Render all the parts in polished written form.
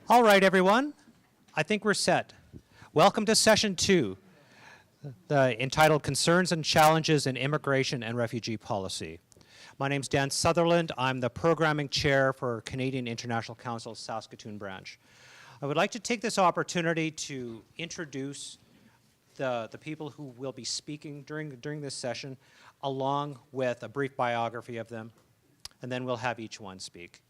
All right, everyone. I think we're set. Welcome to session 2, entitled Concerns and Challenges in Immigration and Refugee Policy. My name's Dan Sutherland. I'm the Programming Chair for Canadian International Council's Saskatoon branch. I would like to take this opportunity to introduce the people who will be speaking during this session, along with a brief biography of them, and then we'll have each one speak.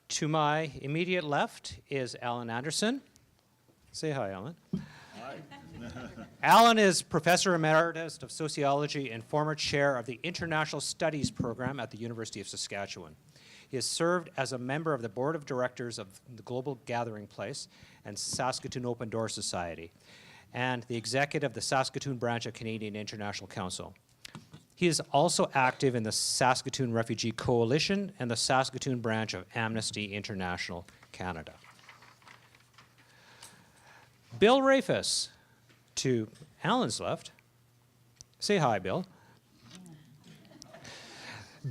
To my immediate left is Alan Anderson. Say hi, Alan. Hi. Alan is Professor Emeritus of Sociology and former chair of the International Studies program at the University of Saskatchewan. He has served as a member of the board of directors of the Global Gathering Place and Saskatoon Open Door Society, and the executive of the Saskatoon branch of Canadian International Council. He is also active in the Saskatoon Refugee Coalition and the Saskatoon branch of Amnesty International Canada. Bill Rafus, to Alan's left. Say hi, Bill.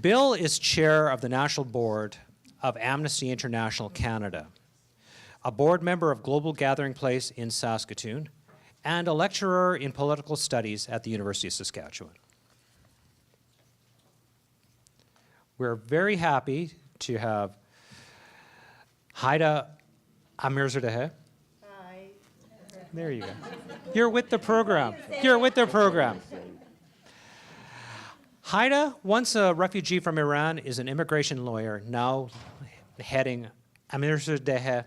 Bill is chair of the National Board of Amnesty International Canada, a board member of Global Gathering Place in Saskatoon, and a lecturer in political studies at the University of Saskatchewan. We're very happy to have Haida Amirzadeh. Hi. There you go. You're with the program. You're with the program. Haida, once a refugee from Iran, is an immigration lawyer now heading Amirzadeh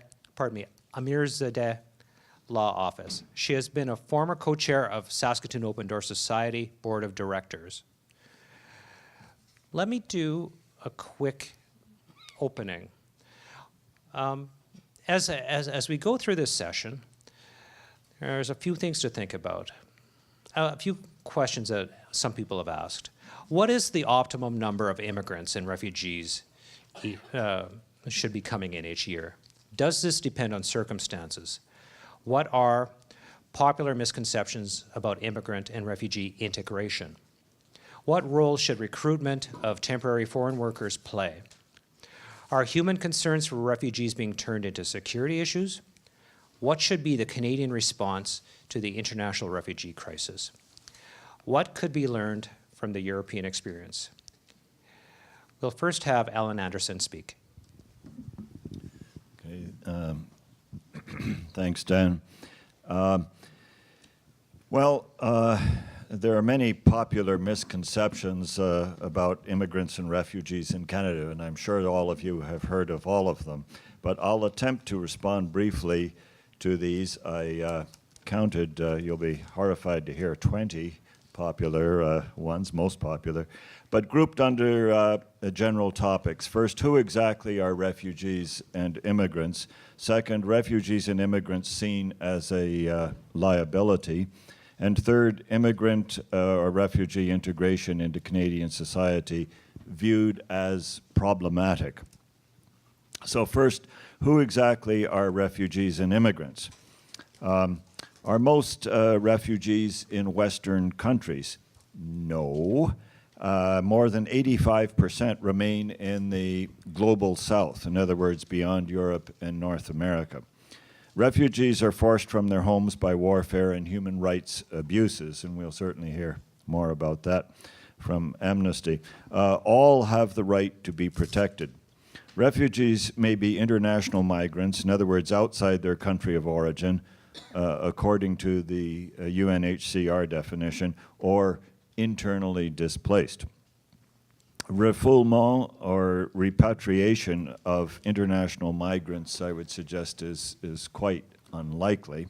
Law Office. She has been a former co-chair of Saskatoon Open Door Society Board of Directors. Let me do a quick opening. As we go through this session, there's a few things to think about. A few questions that some people have asked. What is the optimum number of immigrants and refugees should be coming in each year? Does this depend on circumstances? What are popular misconceptions about immigrant and refugee integration? What role should recruitment of temporary foreign workers play? Are human concerns for refugees being turned into security issues? What should be the Canadian response to the international refugee crisis? What could be learned from the European experience? We'll first have Alan Anderson speak. Okay, thanks, Dan. There are many popular misconceptions about immigrants and refugees in Canada, and I'm sure all of you have heard of all of them. But I'll attempt to respond briefly to these. I counted, you'll be horrified to hear, 20 popular ones, most popular, but grouped under general topics. First, who exactly are refugees and immigrants? Second, refugees and immigrants seen as a liability. And third, immigrant or refugee integration into Canadian society viewed as problematic. So first, who exactly are refugees and immigrants? Are most refugees in Western countries? No. More than 85% remain in the global South, in other words, beyond Europe and North America. Refugees are forced from their homes by warfare and human rights abuses, and we'll certainly hear more about that from Amnesty. All have the right to be protected. Refugees may be international migrants, in other words, outside their country of origin, according to the UNHCR definition, or internally displaced. Refoulement or repatriation of international migrants, I would suggest, is quite unlikely,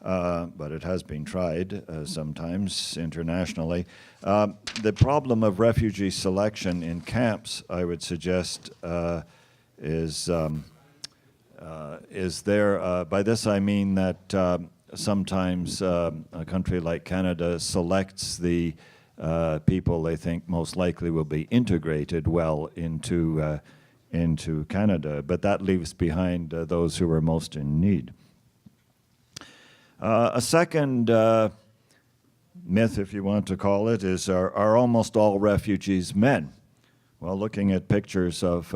but it has been tried sometimes internationally. The problem of refugee selection in camps, I would suggest, is there. By this I mean that sometimes a country like Canada selects the people they think most likely will be integrated well into Canada, but that leaves behind those who are most in need. A second myth, if you want to call it, is are almost all refugees men? Well, looking at pictures of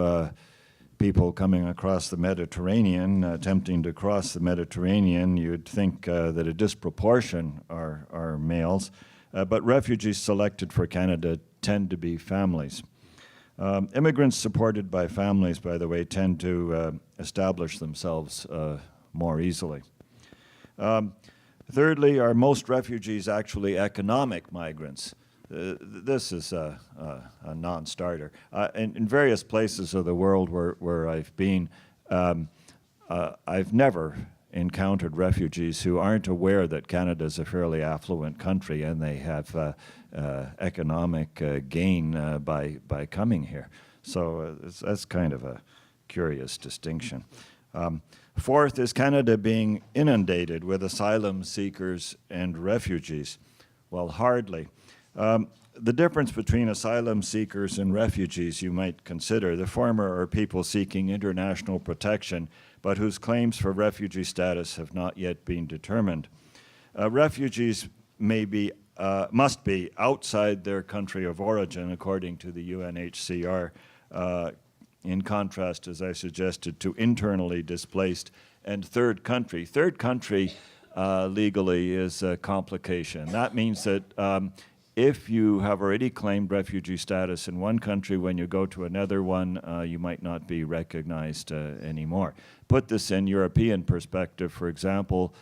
people coming across the Mediterranean, attempting to cross the Mediterranean, you'd think that a disproportion are males, but refugees selected for Canada tend to be families. Immigrants supported by families, by the way, tend to establish themselves more easily. Thirdly, are most refugees actually economic migrants? This is a non-starter. In various places of the world where I've been, I've never encountered refugees who aren't aware that Canada is a fairly affluent country and they have economic gain by coming here. So that's kind of a curious distinction. Fourth, is Canada being inundated with asylum seekers and refugees? Well, hardly. The difference between asylum seekers and refugees you might consider. The former are people seeking international protection, but whose claims for refugee status have not yet been determined. Refugees must be outside their country of origin, according to the UNHCR, in contrast, as I suggested, to internally displaced and third country. Third country legally is a complication. That means that if you have already claimed refugee status in one country, when you go to another one, you might not be recognized anymore. Put this in European perspective, for example,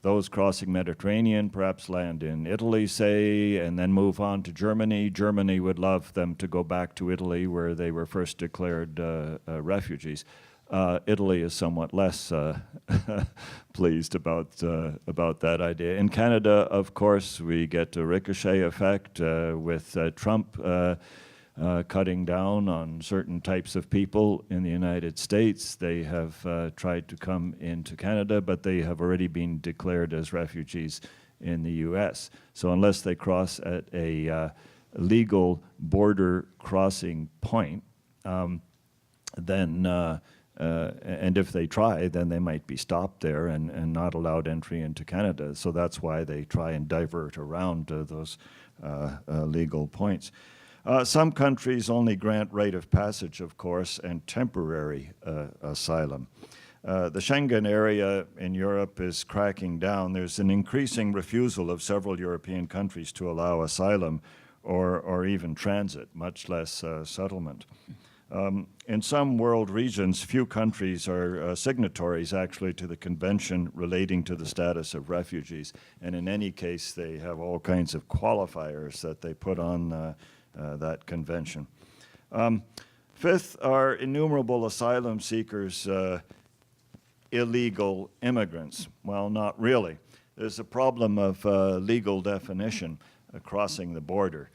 those crossing Mediterranean perhaps land in Italy, say, and then move on to Germany. Germany would love them to go back to Italy where they were first declared refugees. Italy is somewhat less pleased about that idea. In Canada, of course, we get a ricochet effect with Trump cutting down on certain types of people in the United States. They have tried to come into Canada, but they have already been declared as refugees in the US. So unless they cross at a legal border crossing point, then and if they try, then they might be stopped there and not allowed entry into Canada. So that's why they try and divert around those legal points. Some countries only grant right of passage, of course, and temporary asylum. The Schengen area in Europe is cracking down. There's an increasing refusal of several European countries to allow asylum or even transit, much less settlement. In some world regions, few countries are signatories actually to the convention relating to the status of refugees. And in any case, they have all kinds of qualifiers that they put on that convention. Fifth, are innumerable asylum seekers illegal immigrants? Well, not really. There's a problem of legal definition crossing the border.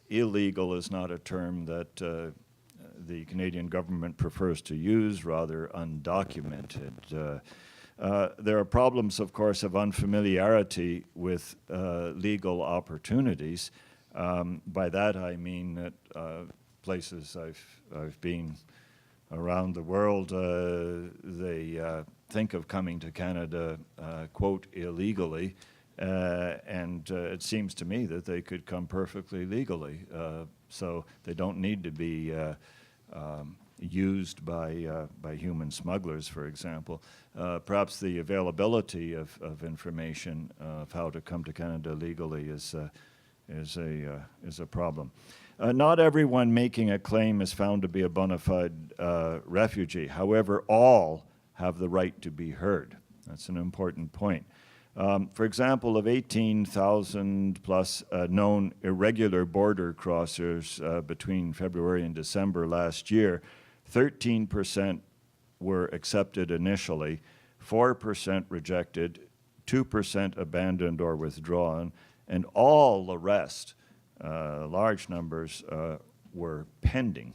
Illegal is not a term that the Canadian government prefers to use, rather undocumented. There are problems, of course, of unfamiliarity with legal opportunities. By that I mean that places I've been around the world, they think of coming to Canada, quote, illegally, and it seems to me that they could come perfectly legally. So they don't need to be used by human smugglers, for example. Perhaps the availability of information of how to come to Canada legally is a problem. Not everyone making a claim is found to be a bona fide refugee. However, all have the right to be heard. That's an important point. For example, of 18,000 plus known irregular border crossers between February and December last year, 13% were accepted initially, 4% rejected, 2% abandoned or withdrawn, and all the rest, large numbers, were pending.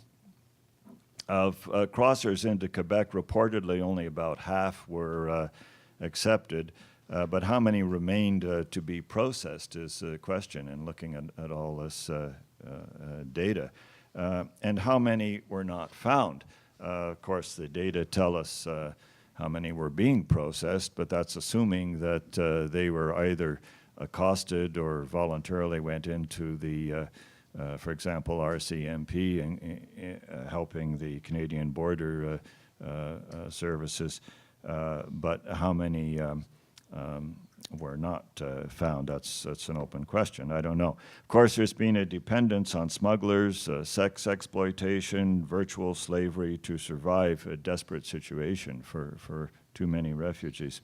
Of crossers into Quebec, reportedly only about half were accepted. But how many remained to be processed is a question in looking at all this data. And how many were not found? Of course, the data tell us how many were being processed, but that's assuming that they were either accosted or voluntarily went into the For example, RCMP helping the Canadian Border Services, but how many were not found? That's an open question. I don't know. Of course, there's been a dependence on smugglers, sex exploitation, virtual slavery to survive a desperate situation for too many refugees.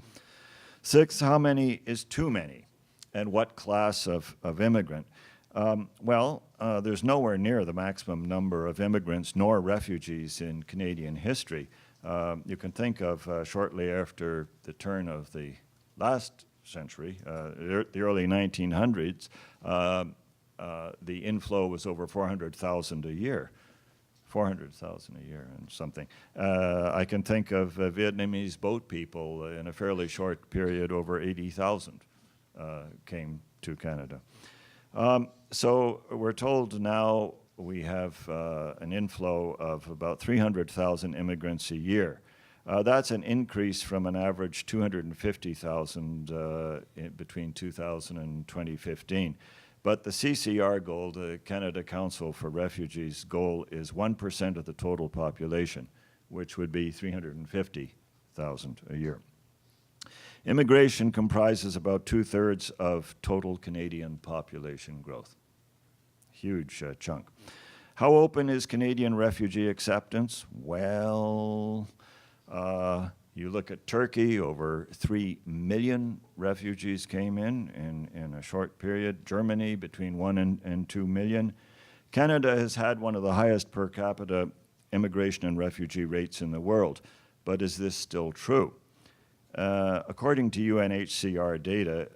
6, how many is too many? And what class of immigrant? There's nowhere near the maximum number of immigrants nor refugees in Canadian history. You can think of shortly after the turn of the last century, the early 1900s, the inflow was over 400,000 a year. 400,000 a year and something. I can think of Vietnamese boat people in a fairly short period, over 80,000 came to Canada. So we're told now we have an inflow of about 300,000 immigrants a year. That's an increase from an average 250,000 between 2000 and 2015. But the CCR goal, the Canada Council for Refugees goal, is 1% of the total population, which would be 350,000 a year. Immigration comprises about 2/3 of total Canadian population growth. Huge chunk. How open is Canadian refugee acceptance? Well, you look at Turkey, over 3 million refugees came in a short period. Germany, between 1 and 2 million. Canada has had one of the highest per capita immigration and refugee rates in the world. But is this still true? According to UNHCR data,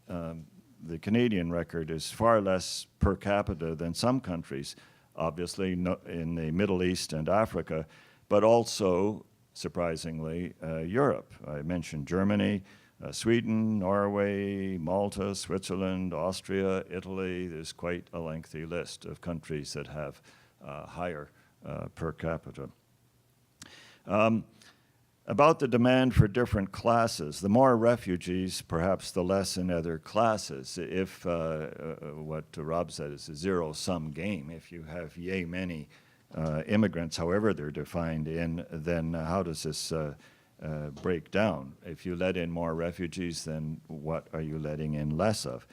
the Canadian record is far less per capita than some countries, obviously in the Middle East and Africa, but also, surprisingly, Europe. I mentioned Germany, Sweden, Norway, Malta, Switzerland, Austria, Italy. There's quite a lengthy list of countries that have higher per capita. About the demand for different classes, the more refugees, perhaps the less in other classes. If what Rob said is a zero-sum game, if you have yay many immigrants, however they're defined in, then how does this break down? If you let in more refugees, then what are you letting in less of?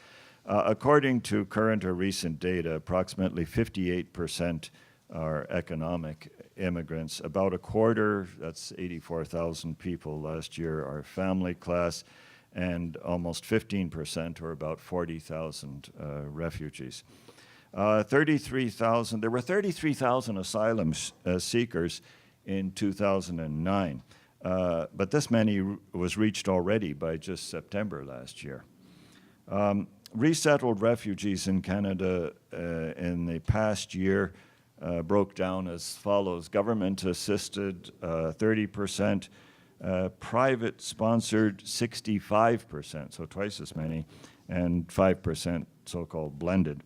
According to current or recent data, approximately 58% are economic immigrants. About a quarter, that's 84,000 people last year, are family class, and almost 15%, or about 40,000 refugees. 33,000, there were 33,000 asylum seekers in 2009, but this many was reached already by just September last year. Resettled refugees in Canada in the past year broke down as follows: government-assisted 30%, private-sponsored 65%, so twice as many, and 5% so-called blended.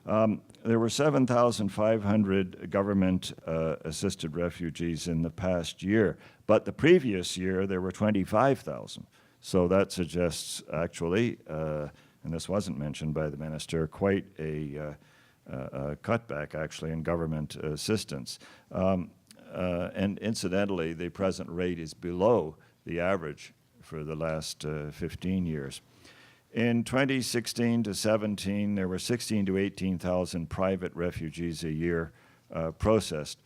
There were 7,500 government-assisted refugees in the past year, but the previous year there were 25,000. So that suggests actually, and this wasn't mentioned by the minister, quite a cutback actually in government assistance. And incidentally, the present rate is below the average for the last 15 years. In 2016 to 17, there were 16,000 to 18,000 private refugees a year processed,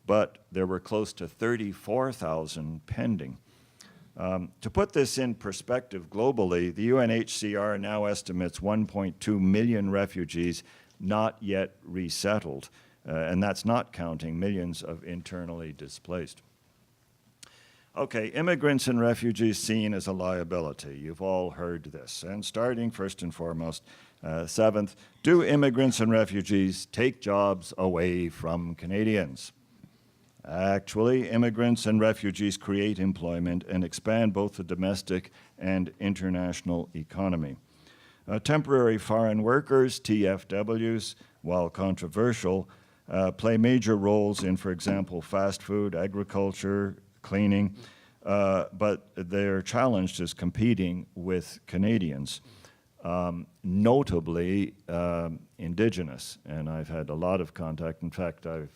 but there were close to 34,000 pending. To put this in perspective globally, the UNHCR now estimates 1.2 million refugees not yet resettled, and that's not counting millions of internally displaced. Okay, immigrants and refugees seen as a liability. You've all heard this. And starting first and foremost, 7th, do immigrants and refugees take jobs away from Canadians? Actually, immigrants and refugees create employment and expand both the domestic and international economy. Temporary foreign workers, TFWs, while controversial, play major roles in, for example, fast food, agriculture, cleaning, but their challenge is competing with Canadians. notably Indigenous. And I've had a lot of contact. In fact, I've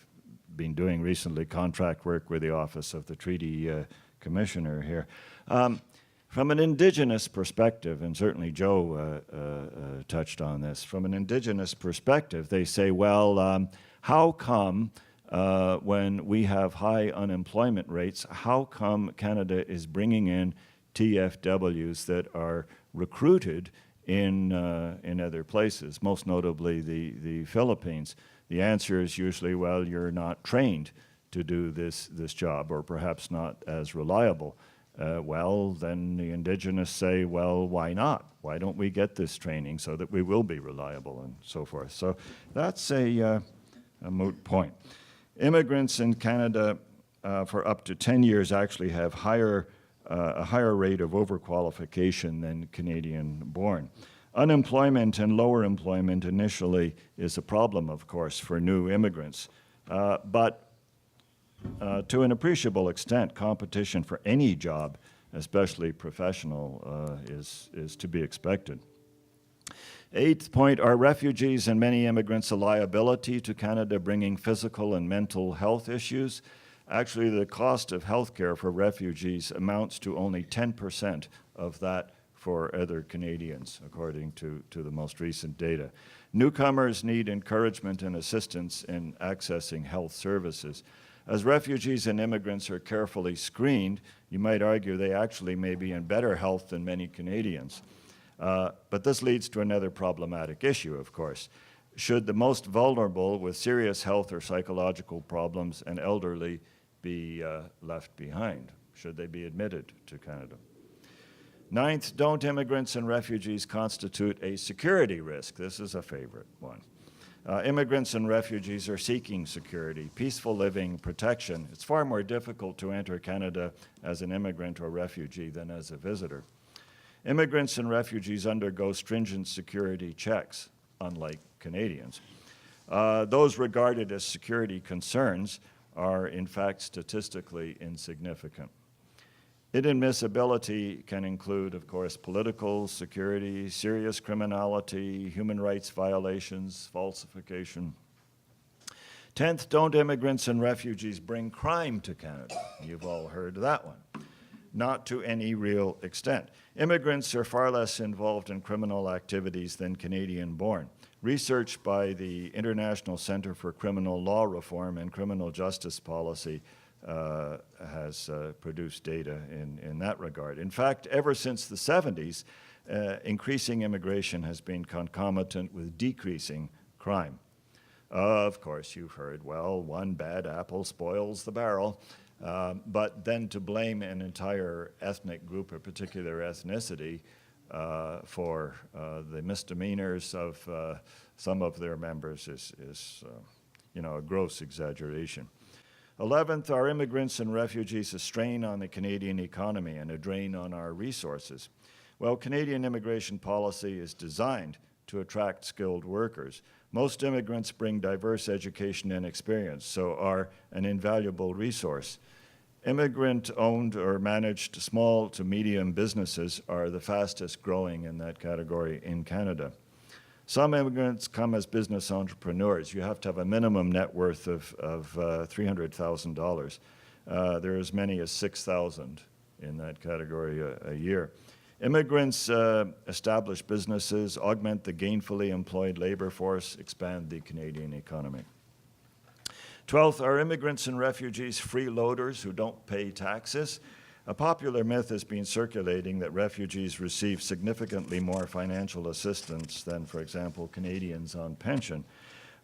been doing recently contract work with the Office of the Treaty Commissioner here. From an Indigenous perspective, and certainly Joe touched on this, from an Indigenous perspective, they say, well, how come when we have high unemployment rates, how come Canada is bringing in TFWs that are recruited in other places, most notably the Philippines? The answer is usually, well, you're not trained to do this job, or perhaps not as reliable. Well, then the Indigenous say, well, why not? Why don't we get this training so that we will be reliable and so forth? So that's a moot point. Immigrants in Canada for up to 10 years actually have a higher rate of overqualification than Canadian-born. Unemployment and lower employment initially is a problem, of course, for new immigrants. But to an appreciable extent, competition for any job, especially professional, is to be expected. Eighth point, are refugees and many immigrants a liability to Canada, bringing physical and mental health issues? Actually, the cost of health care for refugees amounts to only 10% of that for other Canadians, according to the most recent data. Newcomers need encouragement and assistance in accessing health services. As refugees and immigrants are carefully screened, you might argue they actually may be in better health than many Canadians. But this leads to another problematic issue, of course. Should the most vulnerable with serious health or psychological problems and elderly be left behind? Should they be admitted to Canada? Ninth, don't immigrants and refugees constitute a security risk? This is a favorite one. Immigrants and refugees are seeking security, peaceful living, protection. It's far more difficult to enter Canada as an immigrant or refugee than as a visitor. Immigrants and refugees undergo stringent security checks, unlike Canadians. Those regarded as security concerns are, in fact, statistically insignificant. Inadmissibility can include, of course, political, security, serious criminality, human rights violations, falsification. 10th, don't immigrants and refugees bring crime to Canada? You've all heard that one. Not to any real extent. Immigrants are far less involved in criminal activities than Canadian-born. Research by the International Center for Criminal Law Reform and Criminal Justice Policy has produced data in that regard. In fact, ever since the 70s, increasing immigration has been concomitant with decreasing crime. Of course, you've heard, well, one bad apple spoils the barrel, but then to blame an entire ethnic group or particular ethnicity for the misdemeanors of some of their members is a gross exaggeration. 11th, are immigrants and refugees a strain on the Canadian economy and a drain on our resources? Well, Canadian immigration policy is designed to attract skilled workers. Most immigrants bring diverse education and experience, so are an invaluable resource. Immigrant-owned or managed small to medium businesses are the fastest growing in that category in Canada. Some immigrants come as business entrepreneurs. You have to have a minimum net worth of $300,000. There are as many as 6,000 in that category a year. Immigrants establish businesses, augment the gainfully employed labor force, expand the Canadian economy. 12th, are immigrants and refugees freeloaders who don't pay taxes? A popular myth has been circulating that refugees receive significantly more financial assistance than, for example, Canadians on pension.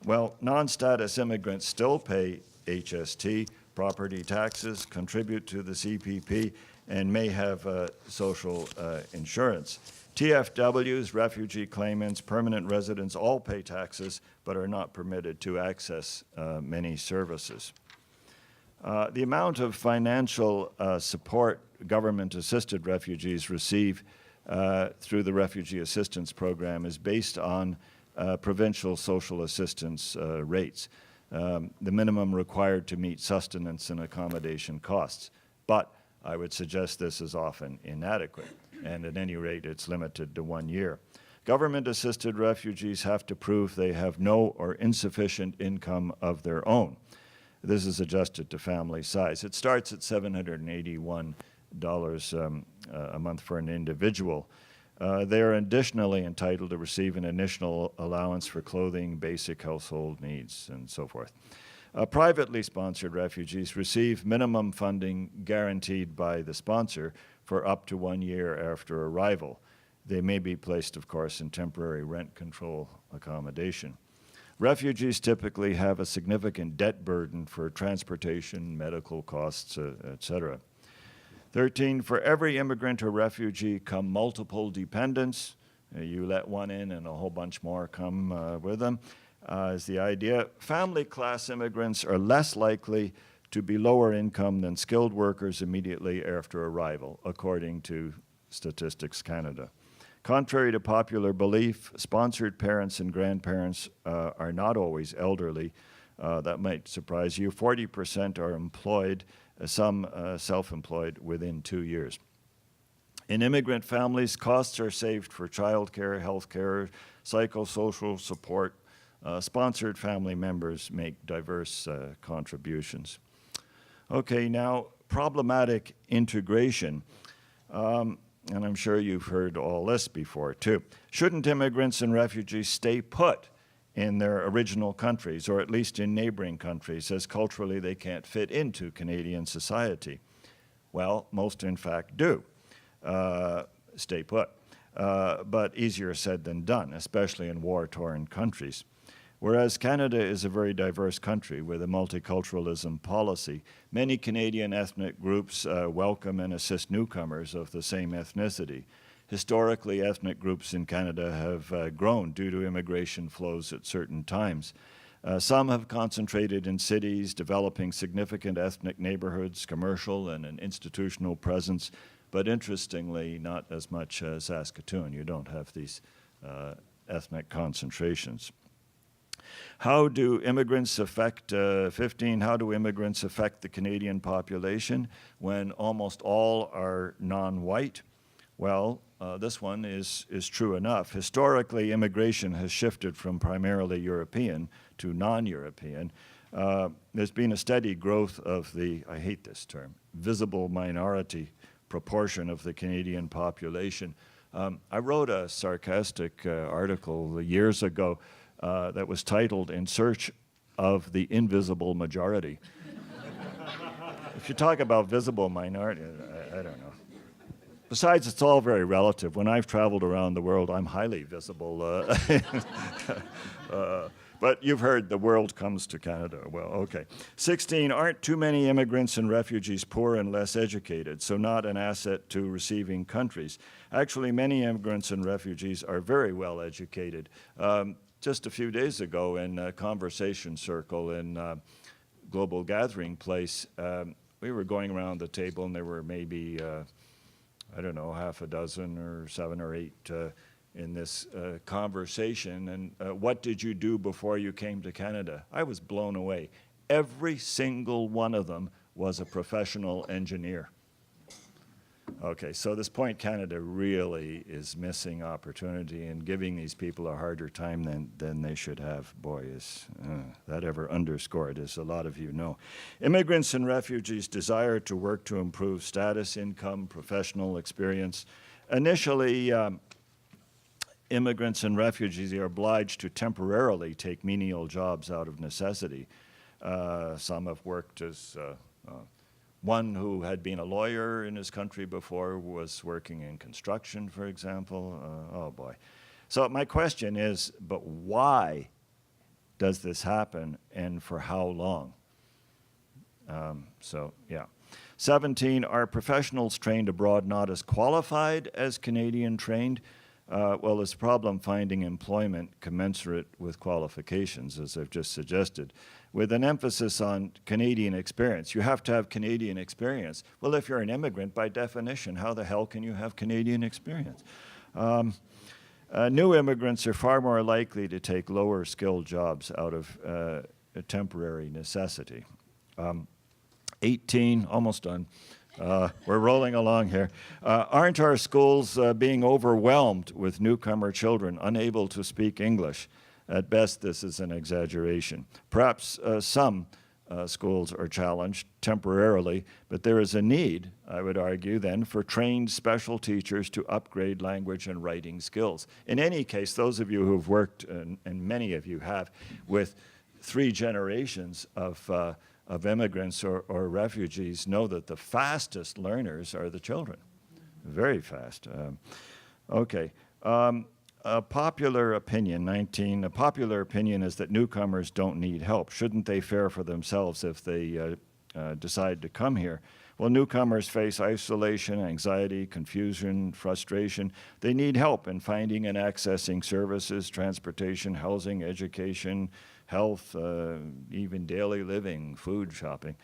Well, non-status immigrants still pay HST, property taxes, contribute to the CPP, and may have social insurance. TFWs, refugee claimants, permanent residents all pay taxes but are not permitted to access many services. The amount of financial support government-assisted refugees receive through the Refugee Assistance Program is based on provincial social assistance rates, the minimum required to meet sustenance and accommodation costs. But I would suggest this is often inadequate, and at any rate, it's limited to 1 year. Government-assisted refugees have to prove they have no or insufficient income of their own. This is adjusted to family size. It starts at $781 a month for an individual. They are additionally entitled to receive an initial allowance for clothing, basic household needs, and so forth. Privately sponsored refugees receive minimum funding guaranteed by the sponsor for up to 1 year after arrival. They may be placed, of course, in temporary rent control accommodation. Refugees typically have a significant debt burden for transportation, medical costs, etc. 13, for every immigrant or refugee come multiple dependents. You let one in and a whole bunch more come with them, is the idea. Family class immigrants are less likely to be lower income than skilled workers immediately after arrival, according to Statistics Canada. Contrary to popular belief, sponsored parents and grandparents are not always elderly. That might surprise you. 40% are employed, some self-employed within 2 years. In immigrant families, costs are saved for childcare, healthcare, psychosocial support. Sponsored family members make diverse contributions. Okay, now problematic integration. And I'm sure you've heard all this before too. Shouldn't immigrants and refugees stay put in their original countries, or at least in neighboring countries, as culturally they can't fit into Canadian society? Well, most in fact do stay put, but easier said than done, especially in war-torn countries. Whereas Canada is a very diverse country with a multiculturalism policy, many Canadian ethnic groups welcome and assist newcomers of the same ethnicity. Historically, ethnic groups in Canada have grown due to immigration flows at certain times. Some have concentrated in cities, developing significant ethnic neighborhoods, commercial and an institutional presence, but interestingly, not as much as Saskatoon. You don't have these ethnic concentrations. How do immigrants affect, 15, how do immigrants affect the Canadian population when almost all are non-white? Well, this one is true enough. Historically, immigration has shifted from primarily European to non-European. There's been a steady growth of the, I hate this term, visible minority proportion of the Canadian population. I wrote a sarcastic article years ago that was titled, "In Search of the Invisible Majority." If you talk about visible minority, I don't know. Besides, it's all very relative. When I've traveled around the world, I'm highly visible. But you've heard the world comes to Canada. Well, okay. 16, aren't too many immigrants and refugees poor and less educated, so not an asset to receiving countries? Actually, many immigrants and refugees are very well educated. Just a few days ago in a conversation circle in Global Gathering Place, we were going around the table and there were maybe, I don't know, half a dozen or 7 or 8 in this conversation. And what did you do before you came to Canada? I was blown away. Every single one of them was a professional engineer. Okay, so this point, Canada really is missing opportunity and giving these people a harder time than they should have. Boy, is that ever underscored, as a lot of you know. Immigrants and refugees desire to work to improve status, income, professional experience. Initially, immigrants and refugees are obliged to temporarily take menial jobs out of necessity. Some have worked as one who had been a lawyer in his country before was working in construction, for example. Oh boy. So my question is, but why does this happen and for how long? So yeah. 17, are professionals trained abroad not as qualified as Canadian trained? Well, there's a problem finding employment commensurate with qualifications, as I've just suggested, with an emphasis on Canadian experience. You have to have Canadian experience. Well, if you're an immigrant, by definition, how the hell can you have Canadian experience? New immigrants are far more likely to take lower skilled jobs out of a temporary necessity. 18, almost done. We're rolling along here. Aren't our schools being overwhelmed with newcomer children unable to speak English? At best, this is an exaggeration. Perhaps some schools are challenged temporarily, but there is a need, I would argue, then, for trained special teachers to upgrade language and writing skills. In any case, those of you who have worked, and many of you have, with 3 generations of immigrants or refugees know that the fastest learners are the children. Very fast. Okay. A popular opinion is that newcomers don't need help. Shouldn't they fare for themselves if they decide to come here? Well, newcomers face isolation, anxiety, confusion, frustration. They need help in finding and accessing services, transportation, housing, education, health, even daily living, food, shopping.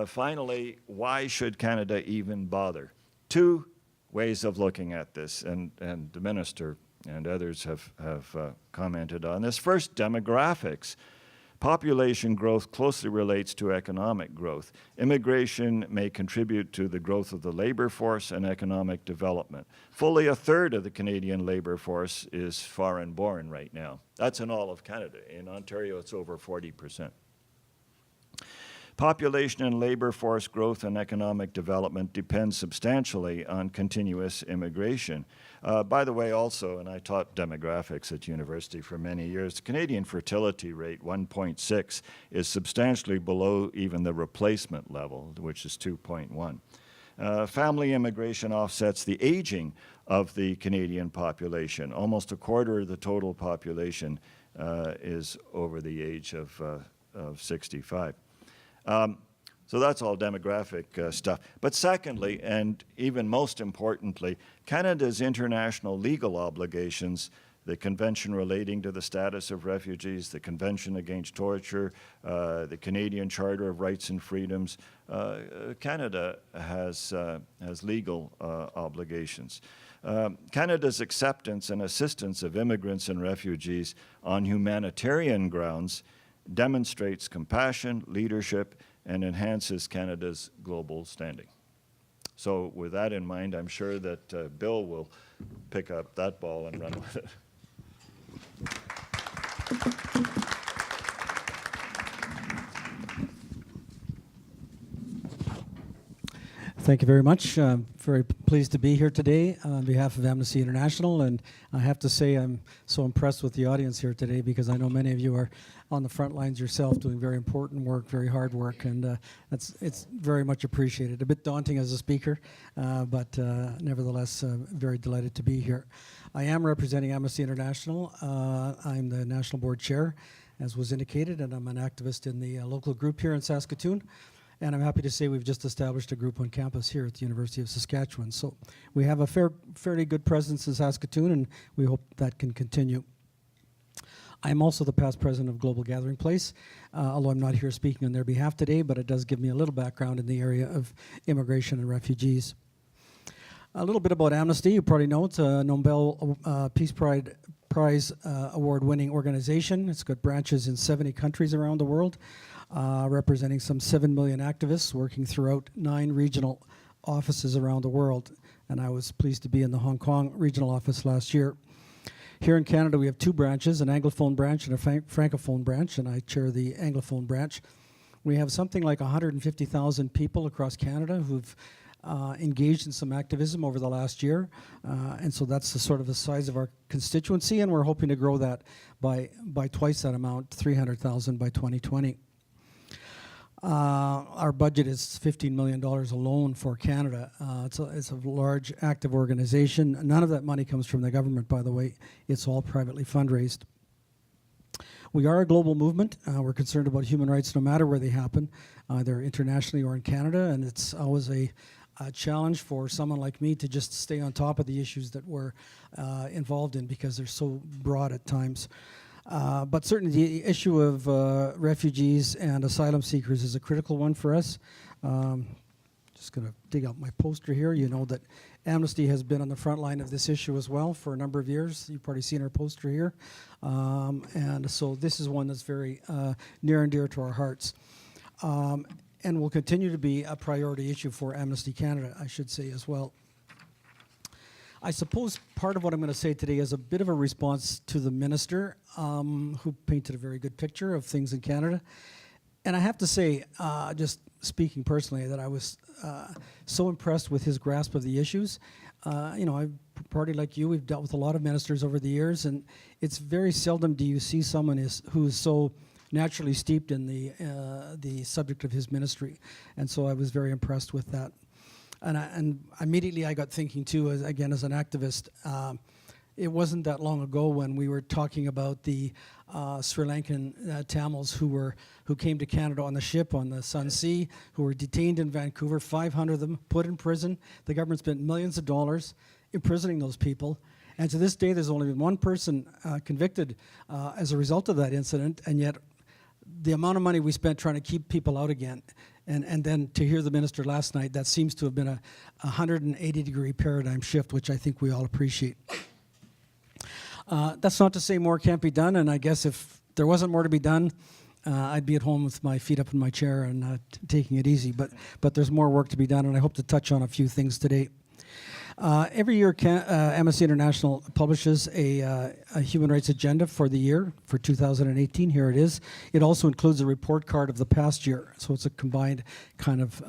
Finally, why should Canada even bother? 2 ways of looking at this, and the minister and others have commented on this. First, demographics. Population growth closely relates to economic growth. Immigration may contribute to the growth of the labor force and economic development. Fully 1/3 of the Canadian labor force is foreign-born right now. That's in all of Canada. In Ontario, it's over 40%. Population and labor force growth and economic development depend substantially on continuous immigration. By the way, also, and I taught demographics at university for many years, the Canadian fertility rate, 1.6, is substantially below even the replacement level, which is 2.1. Family immigration offsets the aging of the Canadian population. Almost 1/4 of the total population is over the age of 65. So that's all demographic stuff. But secondly, and even most importantly, Canada's international legal obligations, the Convention relating to the status of refugees, the Convention against torture, the Canadian Charter of Rights and Freedoms, Canada has legal obligations. Canada's acceptance and assistance of immigrants and refugees on humanitarian grounds demonstrates compassion, leadership, and enhances Canada's global standing. So with that in mind, I'm sure that Bill will pick up that ball and run with it. Thank you very much. Very pleased to be here today on behalf of Amnesty International, and I have to say I'm so impressed with the audience here today because I know many of you are on the front lines yourself doing very important work, very hard work, and it's very much appreciated. A bit daunting as a speaker, but nevertheless very delighted to be here. I am representing Amnesty International. I'm the National Board Chair, as was indicated, and I'm an activist in the local group here in Saskatoon. And I'm happy to say we've just established a group on campus here at the University of Saskatchewan. So we have a fairly good presence in Saskatoon, and we hope that can continue. I'm also the past president of Global Gathering Place, although I'm not here speaking on their behalf today, but it does give me a little background in the area of immigration and refugees. A little bit about Amnesty. You probably know it's a Nobel Peace Prize award-winning organization. It's got branches in 70 countries around the world. Representing some 7 million activists working throughout 9 regional offices around the world. And I was pleased to be in the Hong Kong regional office last year. Here in Canada, we have 2 branches, an Anglophone branch and a Francophone branch, and I chair the Anglophone branch. We have something like 150,000 people across Canada who've engaged in some activism over the last year. And so that's the sort of the size of our constituency, and we're hoping to grow that by twice that amount, 300,000 by 2020. Our budget is $15 million alone for Canada. It's a large, active organization. None of that money comes from the government, by the way. It's all privately fundraised. We are a global movement. We're concerned about human rights no matter where they happen, either internationally or in Canada, and it's always a challenge for someone like me to just stay on top of the issues that we're involved in because they're so broad at times. But certainly the issue of refugees and asylum seekers is a critical one for us. Just going to dig out my poster here. You know that Amnesty has been on the front line of this issue as well for a number of years. You've probably seen our poster here. And so this is one that's very near and dear to our hearts. and will continue to be a priority issue for Amnesty Canada, I should say as well. I suppose part of what I'm going to say today is a bit of a response to the minister, who painted a very good picture of things in Canada. And I have to say, just speaking personally, that I was so impressed with his grasp of the issues. You know, I've party like you, we've dealt with a lot of ministers over the years, and it's very seldom do you see someone who is so naturally steeped in the subject of his ministry. And so I was very impressed with that. And immediately I got thinking too, as an activist, it wasn't that long ago when we were talking about the Sri Lankan Tamils who came to Canada on the ship on the Sun Sea, who were detained in Vancouver, 500 of them put in prison. The government spent millions of dollars imprisoning those people. And to this day, there's only been one person convicted as a result of that incident, and yet the amount of money we spent trying to keep people out again, and then to hear the minister last night, that seems to have been a 180-degree paradigm shift, which I think we all appreciate. That's not to say more can't be done, and I guess if there wasn't more to be done, I'd be at home with my feet up in my chair and taking it easy. But there's more work to be done, and I hope to touch on a few things today. Every year, Amnesty International publishes a human rights agenda for the year, for 2018. Here it is. It also includes a report card of the past year, so it's a combined kind of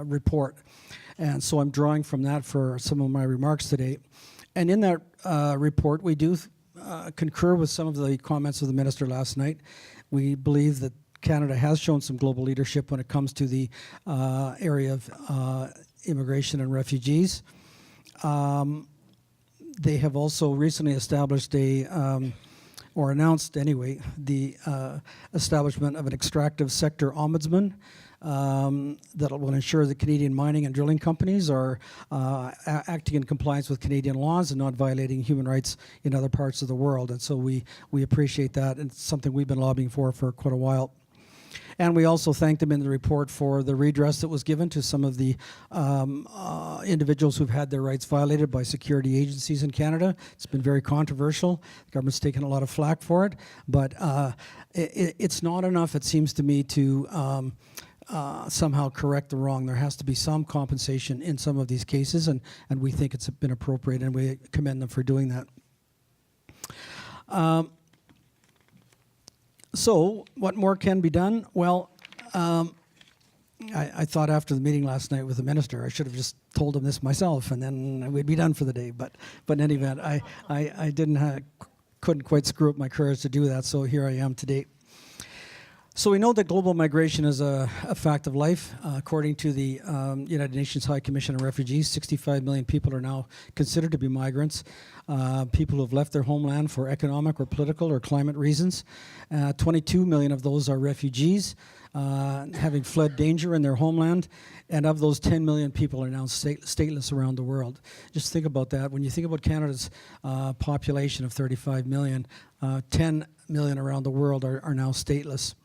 report. And so I'm drawing from that for some of my remarks today. And in that report, we do concur with some of the comments of the minister last night. We believe that Canada has shown some global leadership when it comes to the area of immigration and refugees. They have also recently established or announced anyway, the establishment of an extractive sector ombudsman that will ensure that Canadian mining and drilling companies are acting in compliance with Canadian laws and not violating human rights in other parts of the world. And so we appreciate that, and it's something we've been lobbying for quite a while. And we also thank them in the report for the redress that was given to some of the individuals who've had their rights violated by security agencies in Canada. It's been very controversial. The government's taken a lot of flack for it, but it's not enough, it seems to me, to somehow correct the wrong. There has to be some compensation in some of these cases, and we think it's been appropriate, and we commend them for doing that. So, what more can be done? Well, I thought after the meeting last night with the minister, I should have just told him this myself, and then we'd be done for the day. But in any event, I couldn't quite screw up my courage to do that, so here I am today. So we know that global migration is a fact of life. According to the United Nations High Commission on Refugees, 65 million people are now considered to be migrants, people who have left their homeland for economic or political or climate reasons. 22 million of those are refugees, having fled danger in their homeland, and of those 10 million people are now stateless around the world. Just think about that. When you think about Canada's population of 35 million, 10 million around the world are now stateless.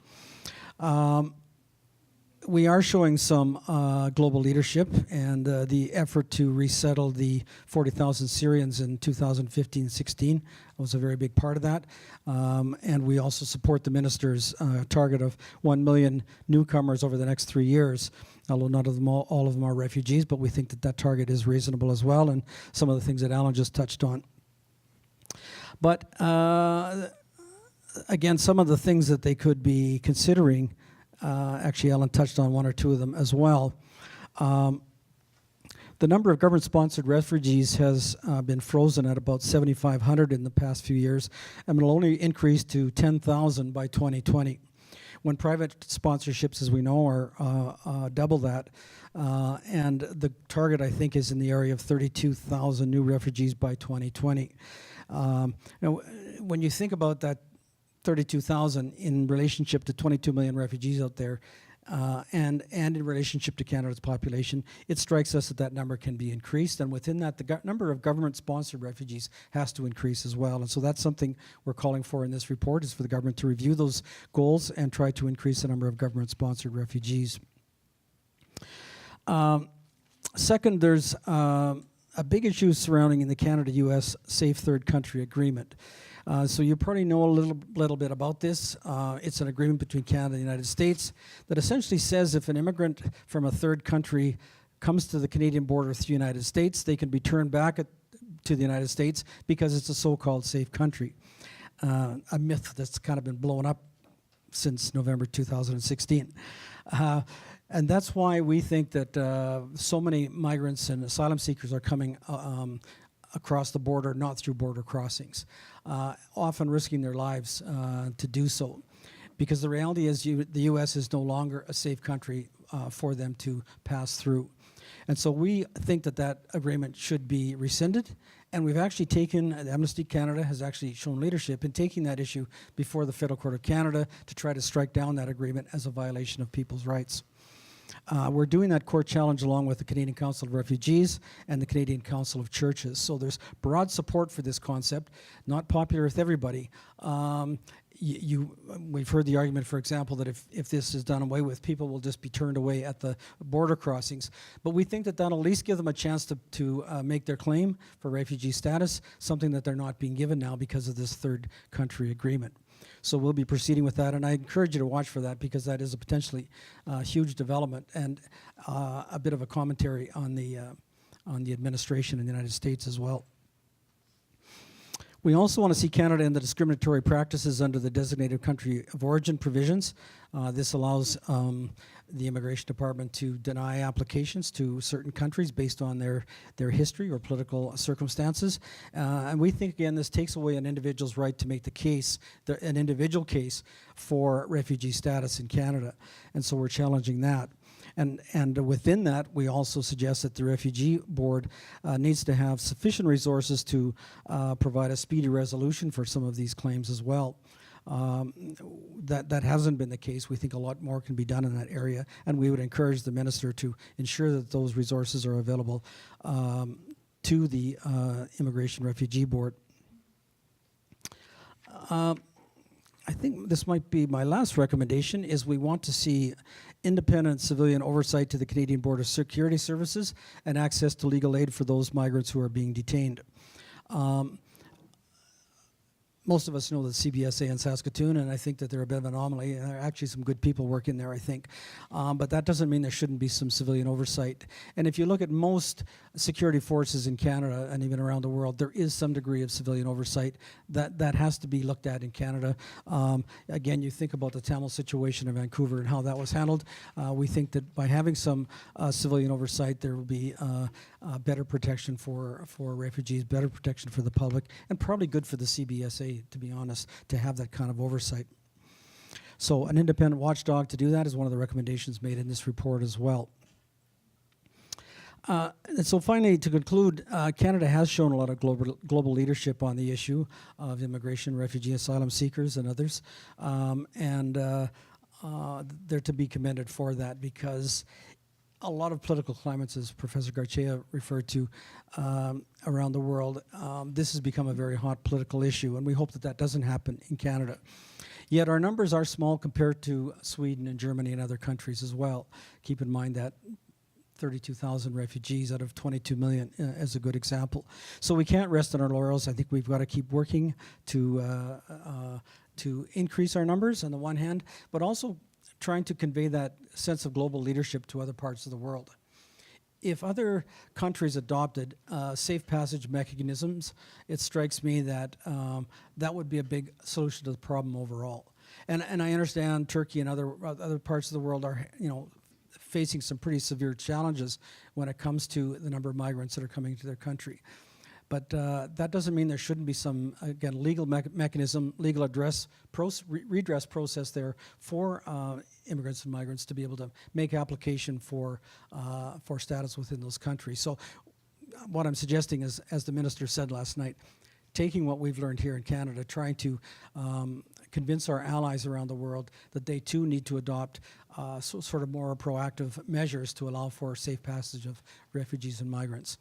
We are showing some global leadership, and the effort to resettle the 40,000 Syrians in 2015-16 was a very big part of that. And we also support the minister's target of 1 million newcomers over the next 3 years, although not of them all of them are refugees, but we think that target is reasonable as well, and some of the things that Alan just touched on. But again, some of the things that they could be considering, actually Ellen touched on one or two of them as well. The number of government-sponsored refugees has been frozen at about 7,500 in the past few years, and will only increase to 10,000 by 2020. When private sponsorships, as we know, are double that, and the target, I think, is in the area of 32,000 new refugees by 2020. Now, when you think about that 32,000 in relationship to 22 million refugees out there, and in relationship to Canada's population, it strikes us that number can be increased, and within that, the number of government-sponsored refugees has to increase as well. And so that's something we're calling for in this report, is for the government to review those goals and try to increase the number of government-sponsored refugees. Second, there's a big issue surrounding the Canada-US Safe Third Country Agreement. So you probably know a little bit about this. It's an agreement between Canada and the United States that essentially says if an immigrant from a third country comes to the Canadian border through the United States, they can be turned back to the United States because it's a so-called safe country. A myth that's kind of been blown up since November 2016. And that's why we think that so many migrants and asylum seekers are coming across the border, not through border crossings, often risking their lives to do so. Because the reality is the U.S. is no longer a safe country for them to pass through. And so we think that that agreement should be rescinded. And we've actually taken, Amnesty Canada has actually shown leadership in taking that issue before the Federal Court of Canada to try to strike down that agreement as a violation of people's rights. We're doing that court challenge along with the Canadian Council of Refugees and the Canadian Council of Churches. So there's broad support for this concept, not popular with everybody. We've heard the argument, for example, that if this is done away with, people will just be turned away at the border crossings. But we think that that'll at least give them a chance to make their claim for refugee status, something that they're not being given now because of this third country agreement. So we'll be proceeding with that, and I encourage you to watch for that because that is a potentially huge development and a bit of a commentary on the administration in the United States as well. We also want to see Canada end the discriminatory practices under the designated country of origin provisions. This allows the Immigration Department to deny applications to certain countries based on their history or political circumstances. And we think, again, this takes away an individual's right to make the case, an individual case for refugee status in Canada. And so we're challenging that. And within that, we also suggest that the Refugee Board needs to have sufficient resources to provide a speedy resolution for some of these claims as well. That hasn't been the case. We think a lot more can be done in that area, and we would encourage the Minister to ensure that those resources are available to the Immigration Refugee Board. I think this might be my last recommendation, is we want to see independent civilian oversight to the Canadian Border Security Services and access to legal aid for those migrants who are being detained. Most of us know the CBSA in Saskatoon, and I think that they're a bit of an anomaly. There are actually some good people working there, I think. But that doesn't mean there shouldn't be some civilian oversight. And if you look at most security forces in Canada and even around the world, there is some degree of civilian oversight that has to be looked at in Canada. Again, you think about the Tamil situation in Vancouver and how that was handled. We think that by having some civilian oversight, there will be better protection for refugees, better protection for the public, and probably good for the CBSA, to be honest, to have that kind of oversight. So an independent watchdog to do that is one of the recommendations made in this report as well. And so finally, to conclude, Canada has shown a lot of global leadership on the issue of immigration, refugee, asylum seekers, and others. They're to be commended for that, because a lot of political climates, as Professor Garcia referred to, around the world, this has become a very hot political issue, and we hope that that doesn't happen in Canada. Yet our numbers are small compared to Sweden and Germany and other countries as well. Keep in mind that 32,000 refugees out of 22 million is a good example. So we can't rest on our laurels. I think we've got to keep working to increase our numbers on the one hand, but also trying to convey that sense of global leadership to other parts of the world. If other countries adopted safe passage mechanisms, it strikes me that that would be a big solution to the problem overall. And I understand Turkey and other parts of the world are, facing some pretty severe challenges when it comes to the number of migrants that are coming to their country. But that doesn't mean there shouldn't be some, again, legal mechanism, legal redress process there for immigrants and migrants to be able to make application for status within those countries. So what I'm suggesting is, as the Minister said last night, taking what we've learned here in Canada, trying to convince our allies around the world that they too need to adopt sort of more proactive measures to allow for safe passage of refugees and migrants.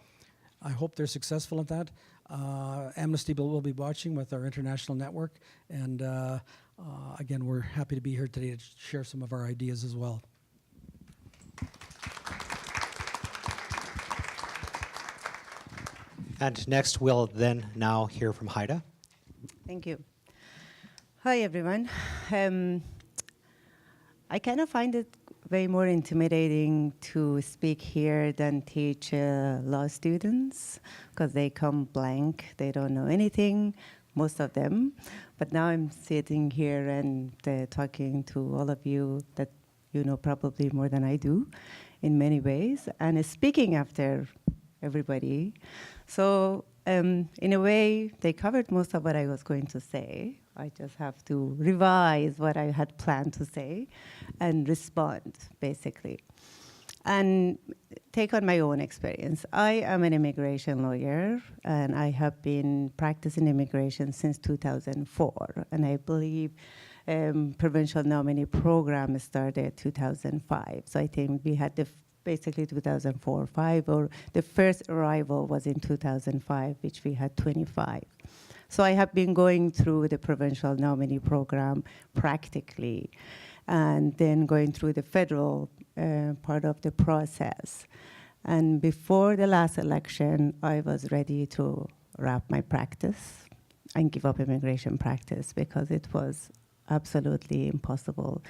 I hope they're successful at that. Amnesty will be watching with our international network, and again, we're happy to be here today to share some of our ideas as well. And next, we'll then now hear from Haida. Thank you. Hi, everyone. I kind of find it way more intimidating to speak here than teach law students, because they come blank. They don't know anything, most of them. But now I'm sitting here and talking to all of you that you know probably more than I do in many ways, and speaking after everybody. So in a way, they covered most of what I was going to say. I just have to revise what I had planned to say and respond, basically. And take on my own experience. I am an immigration lawyer, and I have been practicing immigration since 2004. And I believe Provincial Nominee Program started 2005. So I think we had the basically 2004, 5, or the first arrival was in 2005, which we had 25. So I have been going through the Provincial Nominee Program practically, and then going through the federal part of the process. And before the last election, I was ready to wrap my practice and give up immigration practice, because it was absolutely impossible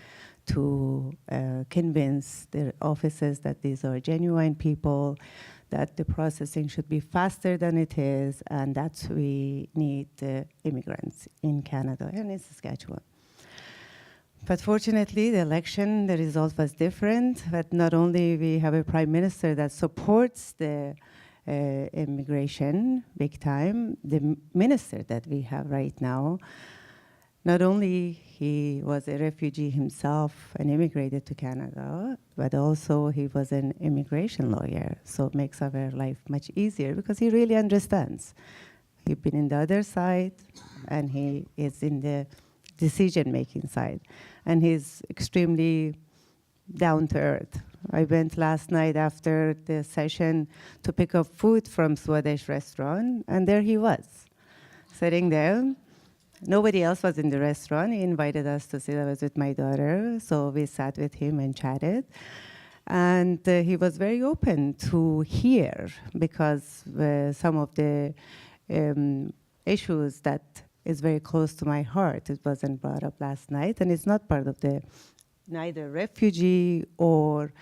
to convince the offices that these are genuine people, that the processing should be faster than it is, and that we need immigrants in Canada and in Saskatchewan. But fortunately, the election, the result was different. But not only we have a prime minister that supports the immigration big time, the minister that we have right now, not only he was a refugee himself and immigrated to Canada, but also he was an immigration lawyer. So it makes our life much easier, because he really understands. He's been in the other side, and he is in the decision-making side. And he's extremely down to earth. I went last night after the session to pick up food from Swedish restaurant, and there he was, sitting there. Nobody else was in the restaurant. He invited us to sit. I was with my daughter, so we sat with him and chatted. And he was very open to hear, because some of the issues that is very close to my heart, it wasn't brought up last night, and it's not part of the neither refugee or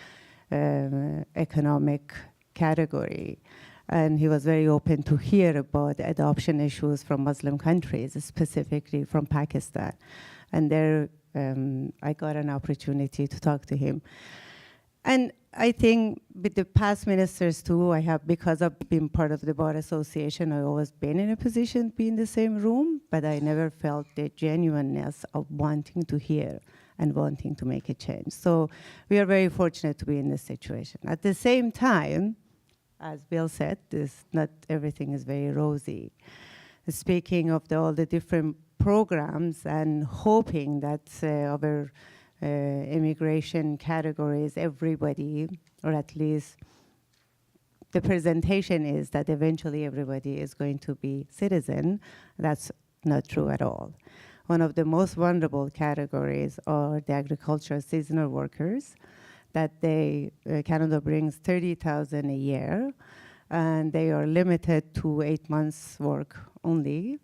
economic category. And he was very open to hear about adoption issues from Muslim countries, specifically from Pakistan. And there I got an opportunity to talk to him. And I think with the past ministers too, I have, because I've been part of the Bar Association, I've always been in a position to be in the same room, but I never felt the genuineness of wanting to hear and wanting to make a change. So we are very fortunate to be in this situation. At the same time, as Bill said, not everything is very rosy. Speaking of all the different programs and hoping that our immigration categories, everybody, or at least the presentation is that eventually everybody is going to be citizen, that's not true at all. One of the most vulnerable categories are the agricultural seasonal workers, that Canada brings 30,000 a year, and they are limited to 8 months work only,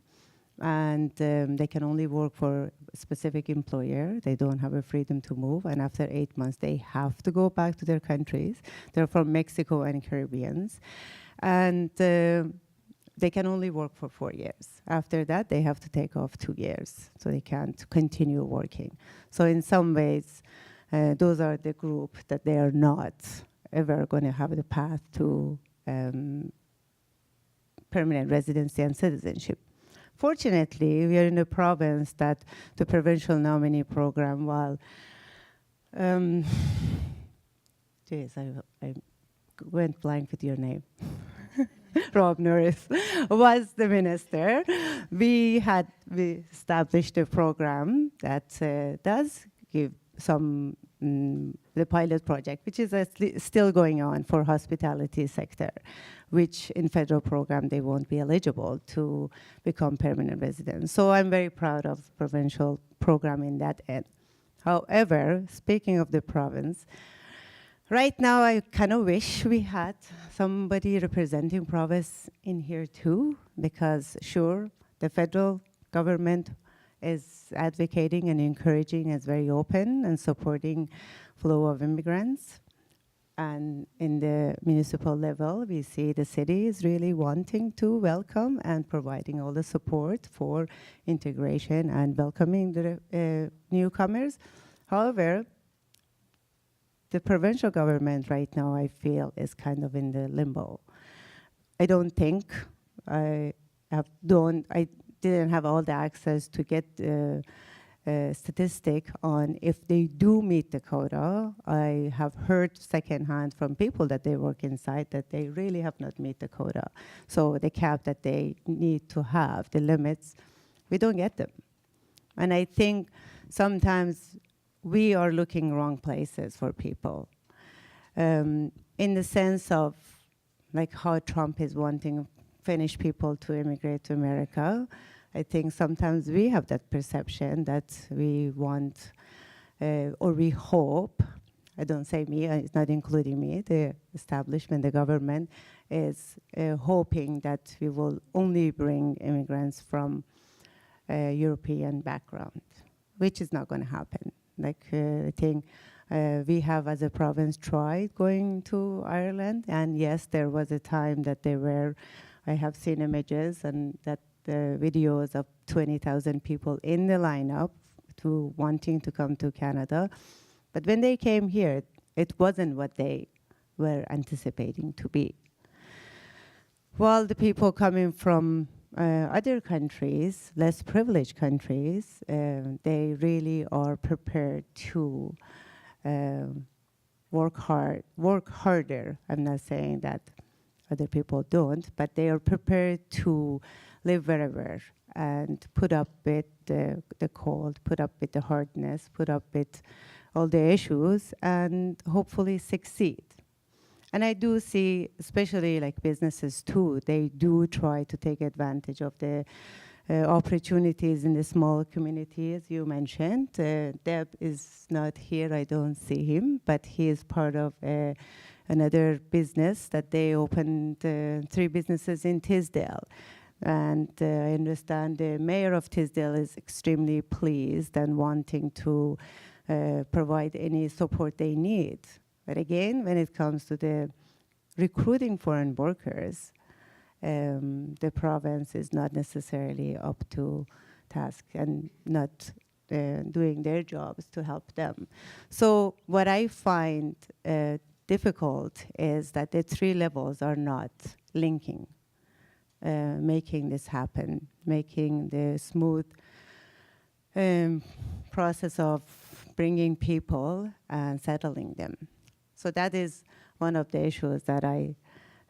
and they can only work for a specific employer. They don't have a freedom to move, and after 8 months, they have to go back to their countries. They're from Mexico and Caribbeans, and they can only work for 4 years. After that, they have to take off 2 years, so they can't continue working. So in some ways, those are the group that they are not ever going to have the path to permanent residency and citizenship. Fortunately, we are in a province that the Provincial Nominee Program, while, geez, I went blank with your name. Rob Norris was the minister. We established a program that does give some the pilot project, which is still going on for hospitality sector, which in federal program they won't be eligible to become permanent residents. So I'm very proud of provincial program in that end. However, speaking of the province, right now I kind of wish we had somebody representing province in here too, because sure, the federal government is advocating and encouraging, is very open and supporting flow of immigrants. And in the municipal level, we see the city is really wanting to welcome and providing all the support for integration and welcoming the newcomers. However, the provincial government right now, I feel, is kind of in the limbo. I don't think I didn't have all the access to get a statistic on if they do meet the quota. I have heard secondhand from people that they work inside that they really have not met the quota. So the cap that they need to have, the limits, we don't get them. And I think sometimes we are looking wrong places for people. In the sense of like how Trump is wanting Finnish people to immigrate to America. I think sometimes we have that perception that we want, or we hope, I don't say me, it's not including me, the establishment, the government is hoping that we will only bring immigrants from European background, which is not going to happen. Like I think we have as a province tried going to Ireland, and yes, there was a time that they were, I have seen images and that the videos of 20,000 people in the lineup to wanting to come to Canada. But when they came here, it wasn't what they were anticipating to be. While the people coming from other countries, less privileged countries, they really are prepared to work harder. I'm not saying that other people don't, but they are prepared to live wherever and put up with the cold, put up with the hardness, put up with all the issues, and hopefully succeed. And I do see, especially like businesses too, they do try to take advantage of the opportunities in the small communities you mentioned. Deb is not here, I don't see him, but he is part of another business that they opened 3 businesses in Tisdale. And I understand the mayor of Tisdale is extremely pleased and wanting to provide any support they need. But again, when it comes to the recruiting foreign workers, the province is not necessarily up to task and not doing their jobs to help them. So what I find difficult is that the 3 levels are not linking, making this happen, making the smooth process of bringing people and settling them. So that is one of the issues that I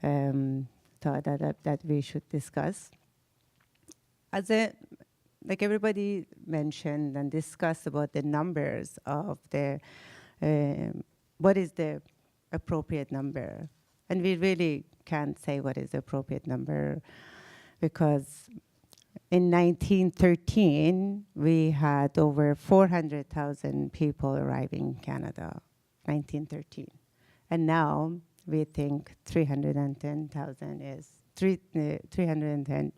thought that we should discuss. As like everybody mentioned and discussed about the numbers of the, what is the appropriate number? And we really can't say what is the appropriate number because in 1913, we had over 400,000 people arriving in Canada, 1913. And now we think 310,000 is 310.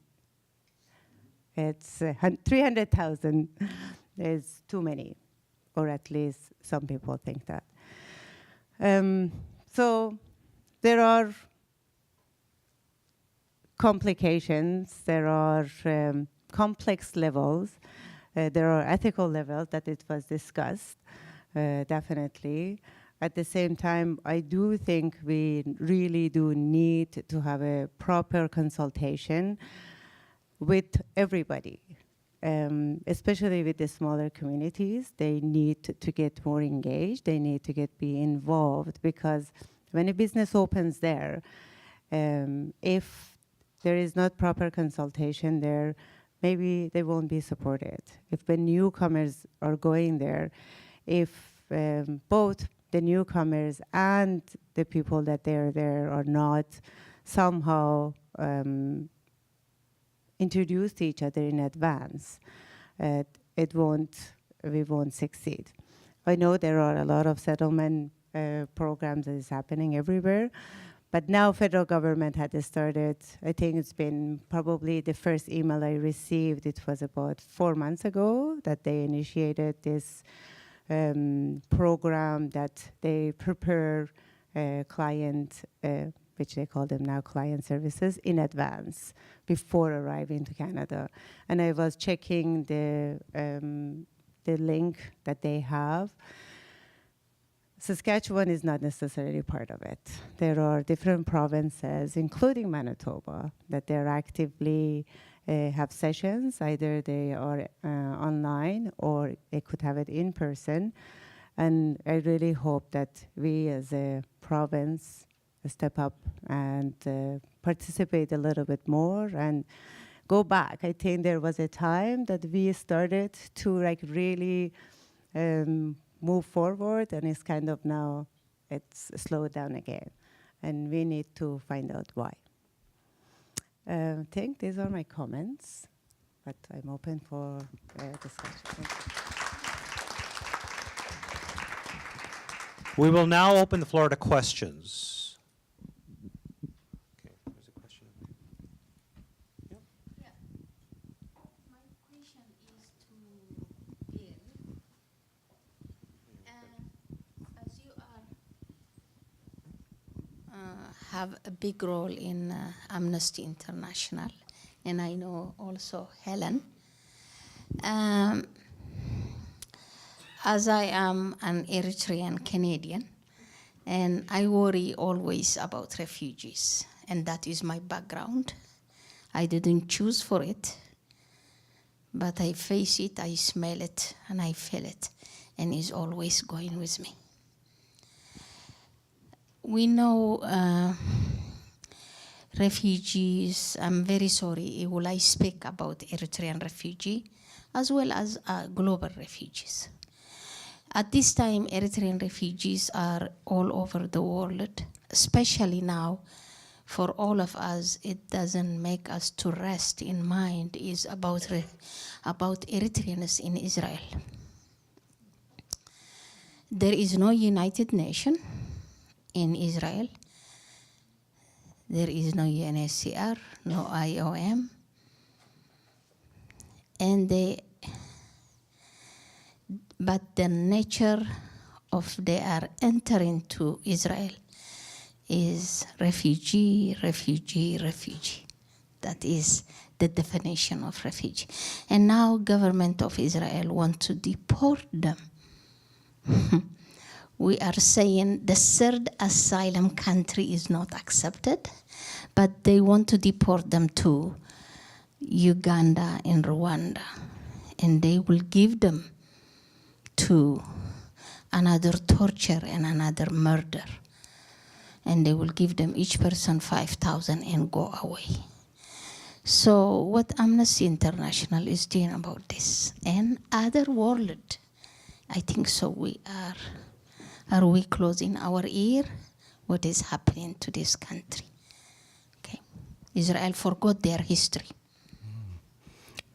It's 300,000 is too many, or at least some people think that. So there are complications, there are complex levels, there are ethical levels that it was discussed, definitely. At the same time, I do think we really do need to have a proper consultation with everybody, especially with the smaller communities. They need to get more engaged, they need to be involved, because when a business opens there, if there is not proper consultation there, maybe they won't be supported. If the newcomers are going there, if both the newcomers and the people that they're there are not somehow introduced to each other in advance, we won't succeed. I know there are a lot of settlement programs that is happening everywhere, But now federal government had started, I think it's been probably the first email I received, it was about 4 months ago that they initiated this program that they prepare client, which they call them now client services, in advance before arriving to Canada. And I was checking the link that they have. Saskatchewan is not necessarily part of it. There are different provinces, including Manitoba, that they're actively have sessions. Either they are online or they could have it in person. And I really hope that we as a province step up and participate a little bit more and go back. I think there was a time that we started to like really move forward, and it's kind of now it's slowed down again, and we need to find out why. I think these are my comments, but I'm open for discussion. Thank you. We will now open the floor to questions. Okay, there's a question. Yep. Yeah. My question is to Bill. As you are have a big role in Amnesty International, and I know also Helen. As I am an Eritrean Canadian, and I worry always about refugees, and that is my background. I didn't choose for it, but I face it, I smell it, and I feel it, and it's always going with me. We know refugees. I'm very sorry, will I speak about Eritrean refugee as well as global refugees. At this time, Eritrean refugees are all over the world, especially now. For all of us, it doesn't make us to rest in mind is about Eritreans in Israel. There is no United Nations in Israel. There is no UNHCR, no IOM. But the nature of their entering to Israel is refugee, refugee, refugee. That is the definition of refugee. And now government of Israel want to deport them. We are saying the third asylum country is not accepted, but they want to deport them to Uganda and Rwanda. And they will give them to another torture and another murder. And they will give them each person 5,000 and go away. So what Amnesty International is doing about this and other world, I think so we are we closing our ear? What is happening to this country? Okay, Israel forgot their history.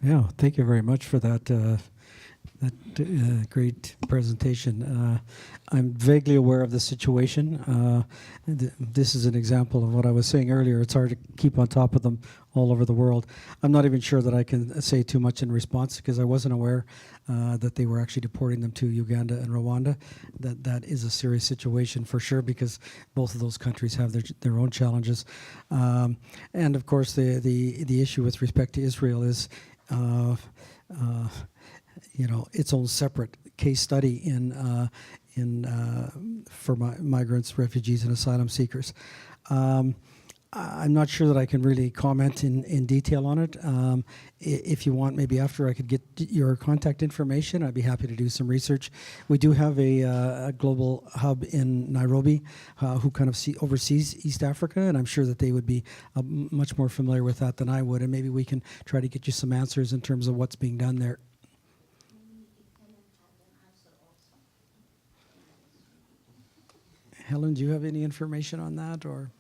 Yeah, thank you very much for that great presentation. I'm vaguely aware of the situation. This is an example of what I was saying earlier. It's hard to keep on top of them all over the world. I'm not even sure that I can say too much in response because I wasn't aware that they were actually deporting them to Uganda and Rwanda. That is a serious situation for sure because both of those countries have their own challenges. And of course, the issue with respect to Israel is its own separate case study for migrants, refugees, and asylum seekers. I'm not sure that I can really comment in detail on it. If you want, maybe after I could get your contact information, I'd be happy to do some research. We do have a global hub in Nairobi who kind of oversees East Africa, and I'm sure that they would be much more familiar with that than I would, and maybe we can try to get you some answers in terms of what's being done there. Helen, do you have any information on that, or?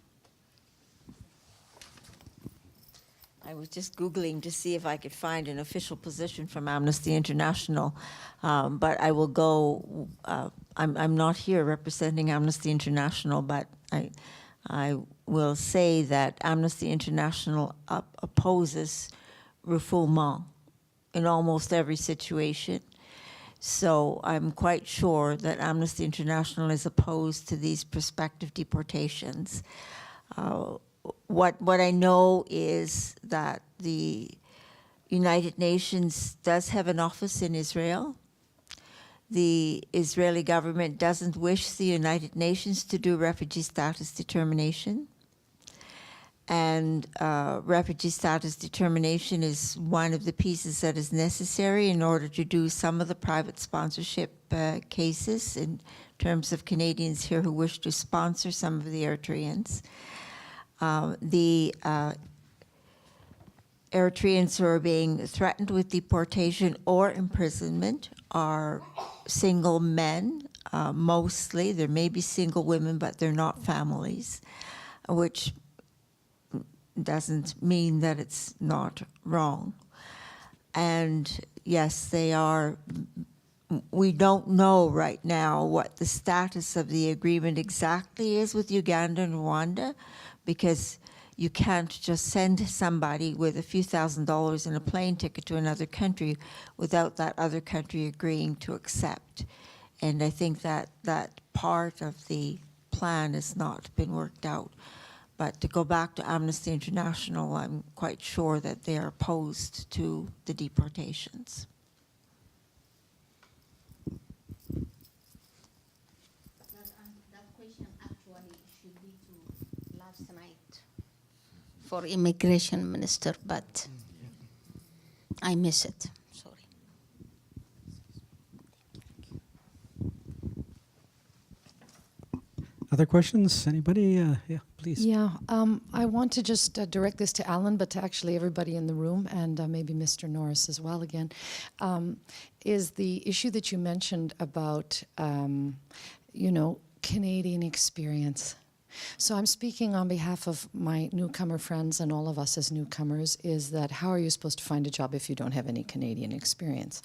I was just Googling to see if I could find an official position from Amnesty International, but I will go. I'm not here representing Amnesty International, but I will say that Amnesty International opposes refoulement in almost every situation. So I'm quite sure that Amnesty International is opposed to these prospective deportations. What I know is that the United Nations does have an office in Israel. The Israeli government doesn't wish the United Nations to do refugee status determination. And refugee status determination is one of the pieces that is necessary in order to do some of the private sponsorship cases in terms of Canadians here who wish to sponsor some of the Eritreans. The Eritreans who are being threatened with deportation or imprisonment are single men, mostly. There may be single women, but they're not families, which doesn't mean that it's not wrong. And yes, they are, we don't know right now what the status of the agreement exactly is with Uganda and Rwanda, because you can't just send somebody with a few $1,000s and a plane ticket to another country without that other country agreeing to accept. And I think that that part of the plan has not been worked out. But to go back to Amnesty International, I'm quite sure that they are opposed to the deportations. That question actually should be to last night for Immigration Minister, but I miss it. Sorry. Other questions? Anybody? Yeah, please. Yeah, I want to just direct this to Alan, but to actually everybody in the room, and maybe Mr. Norris as well again, is the issue that you mentioned about, you know, Canadian experience. So I'm speaking on behalf of my newcomer friends and all of us as newcomers, is that how are you supposed to find a job if you don't have any Canadian experience?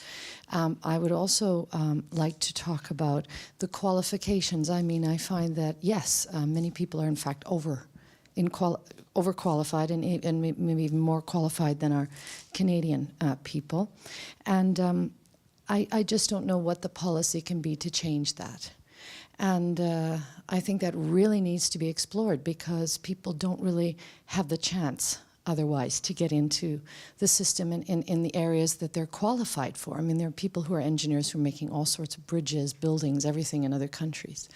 I would also like to talk about the qualifications. I mean, I find that, yes, many people are in fact overqualified and maybe even more qualified than our Canadian people. And I just don't know what the policy can be to change that. And I think that really needs to be explored because people don't really have the chance otherwise to get into the system in the areas that they're qualified for. I mean, there are people who are engineers who are making all sorts of bridges, buildings, everything in other countries.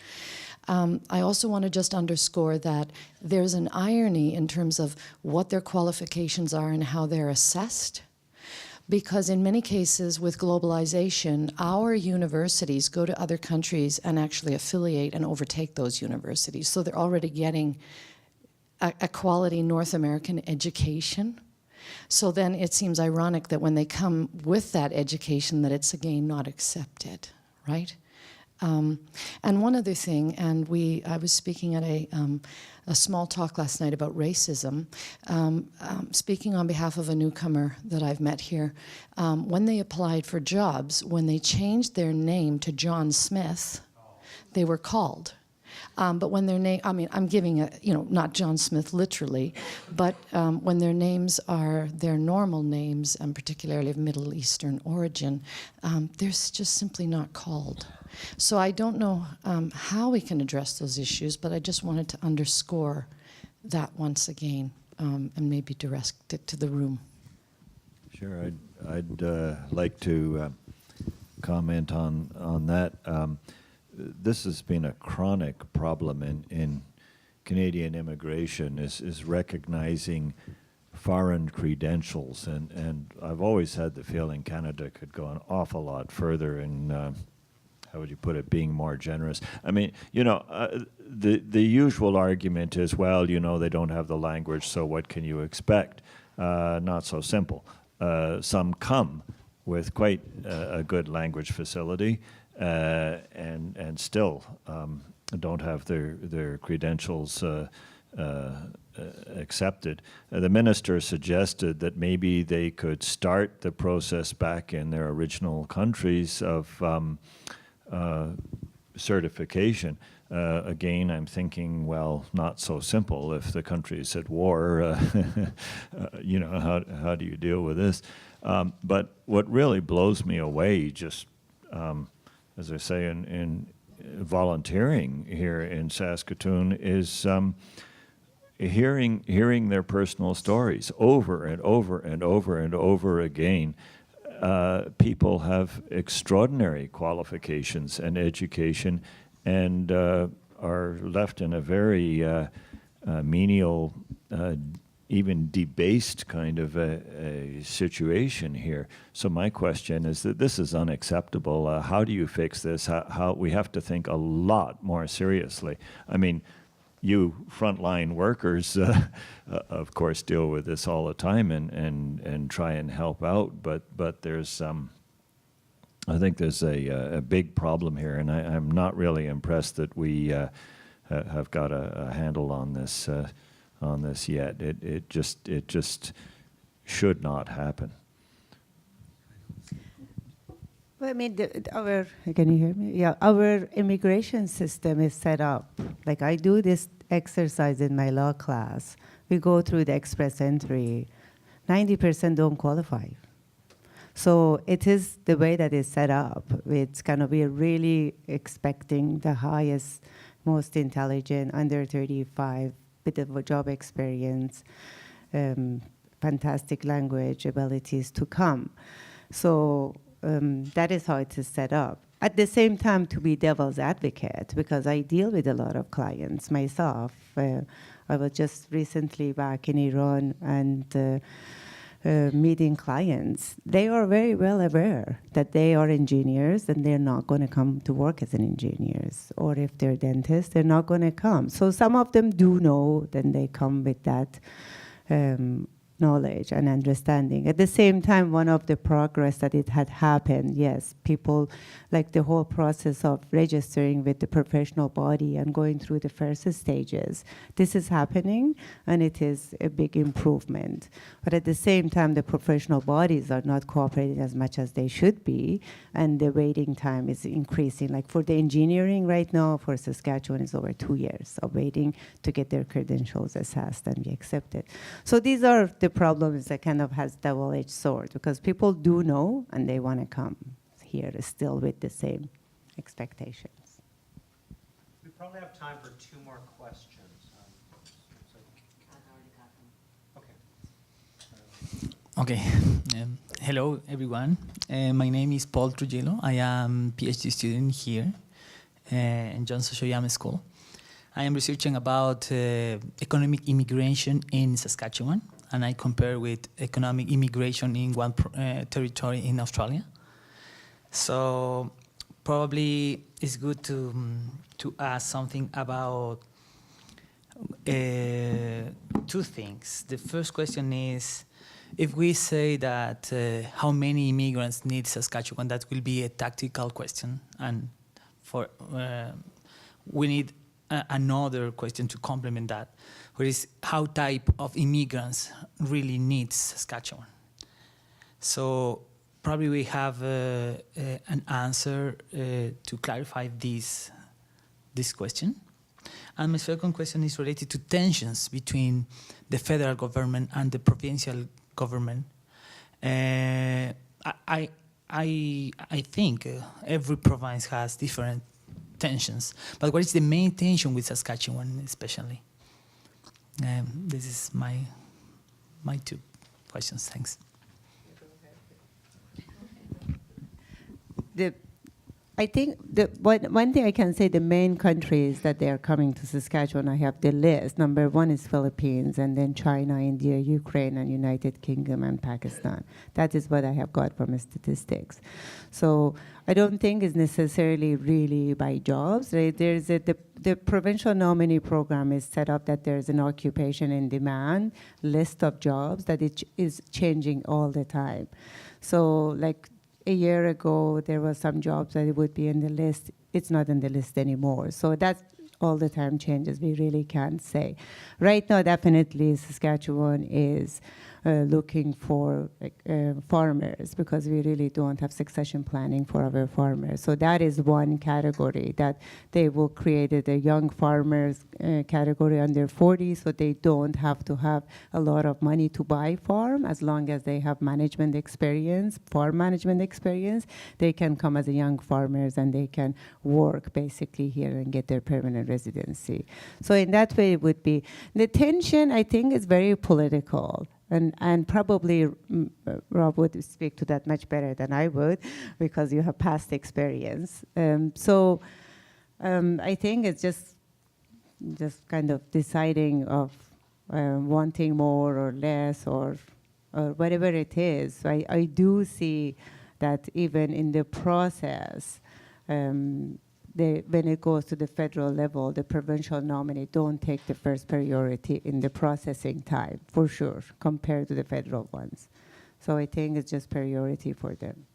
I also want to just underscore that there's an irony in terms of what their qualifications are and how they're assessed. Because in many cases with globalization, our universities go to other countries and actually affiliate and overtake those universities. So they're already getting a quality North American education. So then it seems ironic that when they come with that education that it's again not accepted, right? And one other thing, and I was speaking at a small talk last night about racism, speaking on behalf of a newcomer that I've met here. When they applied for jobs, when they changed their name to John Smith, they were called. But when their name, I mean, I'm giving a, you know, not John Smith literally, but when their names are their normal names, and particularly of Middle Eastern origin, they're just simply not called. So I don't know how we can address those issues, but I just wanted to underscore that once again and maybe direct it to the room. Sure, I'd like to comment on that. This has been a chronic problem in Canadian immigration, is recognizing foreign credentials, and I've always had the feeling Canada could go an awful lot further in how would you put it, being more generous. I mean, you know, the usual argument is, well, you know, they don't have the language, so what can you expect? Not so simple. Some come with quite a good language facility and still don't have their credentials accepted. The minister suggested that maybe they could start the process back in their original countries of certification. Again, I'm thinking, well, not so simple. If the country is at war, you know, how do you deal with this? But what really blows me away, just as I say, in volunteering here in Saskatoon, is hearing their personal stories over and over and over and over again. People have extraordinary qualifications and education, and are left in a very menial, even debased kind of a situation here. So my question is that this is unacceptable. How do you fix this? How we have to think a lot more seriously. I mean, you frontline workers, of course, deal with this all the time and try and help out. But there's I think there's a big problem here, and I'm not really impressed that we have got a handle on this yet. It just should not happen. Well, I mean, can you hear me? Yeah, our immigration system is set up. Like, I do this exercise in my law class. We go through the express entry. 90% don't qualify. So it is the way that it's set up. It's going to be really expecting the highest, most intelligent, under 35, bit of a job experience, fantastic language abilities to come. So that is how it is set up. At the same time, to be devil's advocate, because I deal with a lot of clients myself. I was just recently back in Iran and meeting clients. They are very well aware that they are engineers and they're not going to come to work as an engineers. Or if they're dentists, they're not going to come. So some of them do know, then they come with that knowledge and understanding. At the same time, one of the progress that it had happened, yes, people, like the whole process of registering with the professional body and going through the first stages, this is happening, and it is a big improvement. But at the same time, the professional bodies are not cooperating as much as they should be, and the waiting time is increasing. Like for the engineering right now, for Saskatchewan, is over 2 years of waiting to get their credentials assessed and be accepted. So these are the problems that kind of has double-edged sword, because people do know and they want to come here still with the same expectations. We probably have time for 2 more questions. Okay. Hello, everyone. My name is Paul Trujillo. I am PhD student here in John Soyoyama School. I am researching about economic immigration in Saskatchewan, and I compare with economic immigration in one territory in Australia. So probably it's good to ask something about 2 things. The first question is, if we say that how many immigrants need Saskatchewan, that will be a tactical question, and for we need another question to complement that, which is how type of immigrants really needs Saskatchewan. So probably we have an answer to clarify this question. And my second question is related to tensions between the federal government and the provincial government. I think every province has different tensions, but what is the main tension with Saskatchewan especially? This is my 2 questions. Thanks. I think one thing I can say, the main countries that they are coming to Saskatchewan, I have the list. Number 1 is Philippines, and then China, India, Ukraine, and United Kingdom, and Pakistan. That is what I have got from statistics. So I don't think it's necessarily really by jobs. Right? There's the provincial nominee program is set up that there's an occupation in demand list of jobs that it is changing all the time. So like a year ago, there were some jobs that would be in the list. It's not in the list anymore. So that's all the time changes. We really can't say. Right now, definitely, Saskatchewan is looking for farmers, because we really don't have succession planning for our farmers. So that is one category that they will create a young farmers category under 40, so they don't have to have a lot of money to buy farm. As long as they have management experience, farm management experience, they can come as a young farmers and they can work basically here and get their permanent residency. So in that way, it would be the tension. I think is very political. And probably Rob would speak to that much better than I would, because you have past experience. So I think it's just kind of deciding of wanting more or less or whatever it is. I do see that even in the process, when it goes to the federal level, the provincial nominee don't take the first priority in the processing time, for sure, compared to the federal ones. So I think it's just priority for them.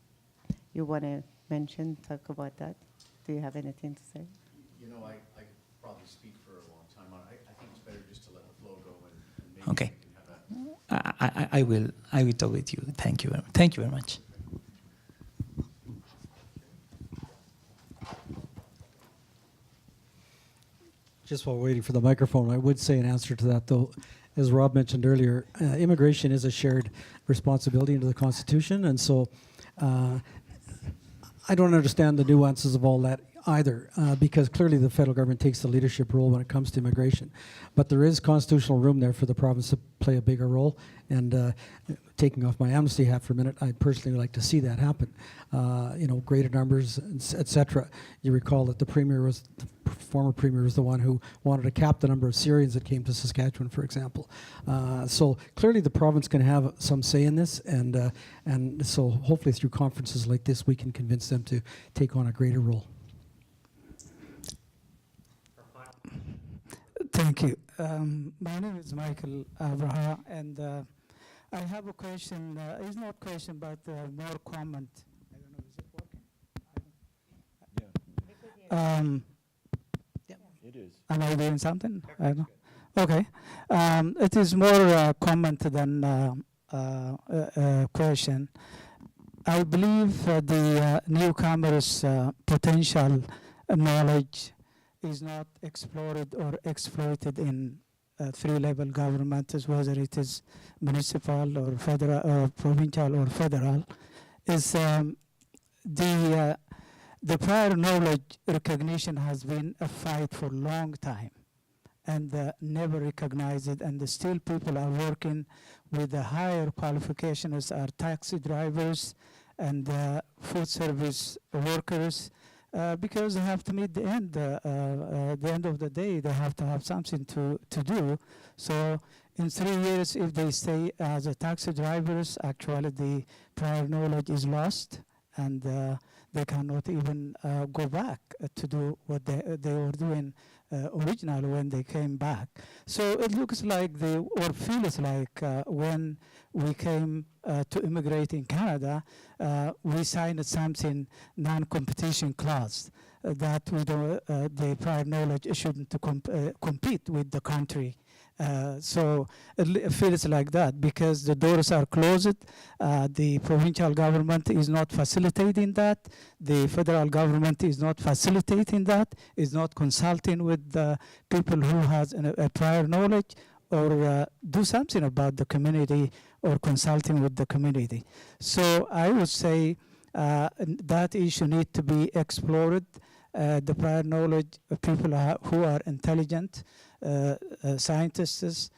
You want to talk about that? Do you have anything to say? You know, I probably speak for a long time. I think it's better just to let the flow go and maybe Okay. we can have a... I will talk with you. Thank you. Thank you very much. Just while waiting for the microphone, I would say in answer to that, though, as Rob mentioned earlier, immigration is a shared responsibility under the Constitution, and so I don't understand the nuances of all that either, because clearly the federal government takes the leadership role when it comes to immigration. But there is constitutional room there for the province to play a bigger role, and taking off my Amnesty hat for a minute, I'd personally like to see that happen. Greater numbers, etc. You recall that the former premier was the one who wanted to cap the number of Syrians that came to Saskatchewan, for example. So clearly the province can have some say in this, and so hopefully through conferences like this we can convince them to take on a greater role. Thank you. My name is Michael Abraha, and I have a question. It's not question, but more comment. I don't know, is it working? It is. Am I doing something? I don't know. Okay. It is more comment than question. I believe the newcomers' potential knowledge is not explored or exploited in three-level governments, whether it is municipal or federal or provincial or federal, is the prior knowledge recognition has been a fight for a long time and never recognized, and still people are working with the higher qualifications, are taxi drivers and food service workers, because they have to meet the end of the day. They have to have something to do. So in 3 years, if they stay as a taxi drivers, actually the prior knowledge is lost, and they cannot even go back to do what they were doing originally when they came back. So it looks like or feels like when we came to immigrate in Canada, we signed something non-competition clause that the prior knowledge shouldn't compete with the country. So it feels like that because the doors are closed. The provincial government is not facilitating that. The federal government is not facilitating that, is not consulting with the people who has a prior knowledge or do something about the community or consulting with the community. So I would say that issue need to be explored. The prior knowledge of people who are intelligent, scientists,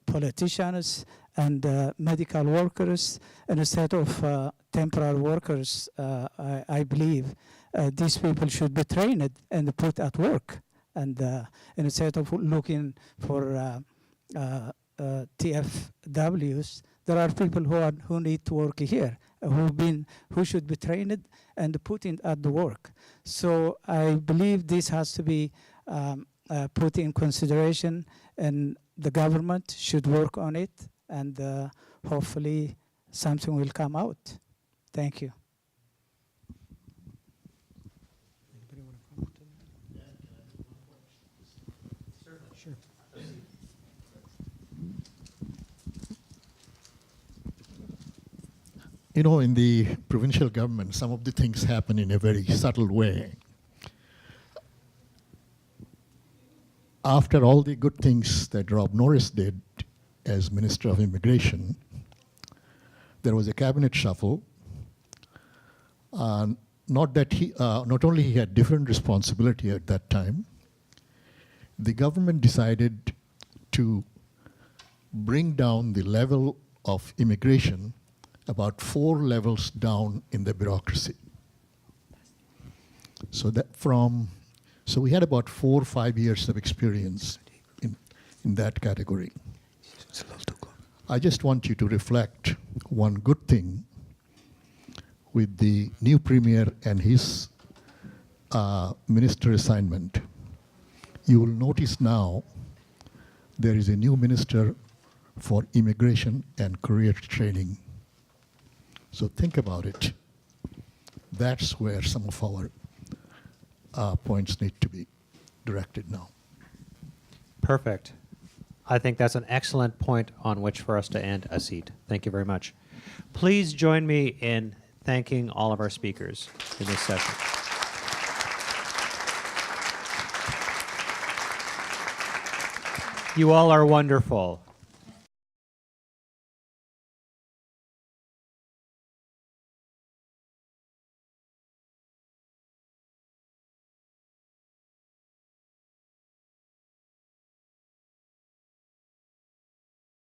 politicians, and medical workers, and instead of temporary workers, I believe these people should be trained and put at work. And instead of looking for TFWs, there are people who need to work here, who should be trained and put in at the work. So I believe this has to be put in consideration, and the government should work on it, and hopefully something will come out. Thank you. Anybody want to comment on that? Sure. You know, in the provincial government, some of the things happen in a very subtle way. After all the good things that Rob Norris did as Minister of Immigration, there was a cabinet shuffle. Not only he had different responsibility at that time, the government decided to bring down the level of immigration about 4 levels down in the bureaucracy. So we had about 4 or 5 years of experience in that category. I just want you to reflect one good thing with the new premier and his minister assignment. You will notice now there is a new minister for immigration and career training. So think about it. That's where some of our points need to be directed now. Perfect. I think that's an excellent point on which for us to end, Asit. Thank you very much. Please join me in thanking all of our speakers in this session. You all are wonderful.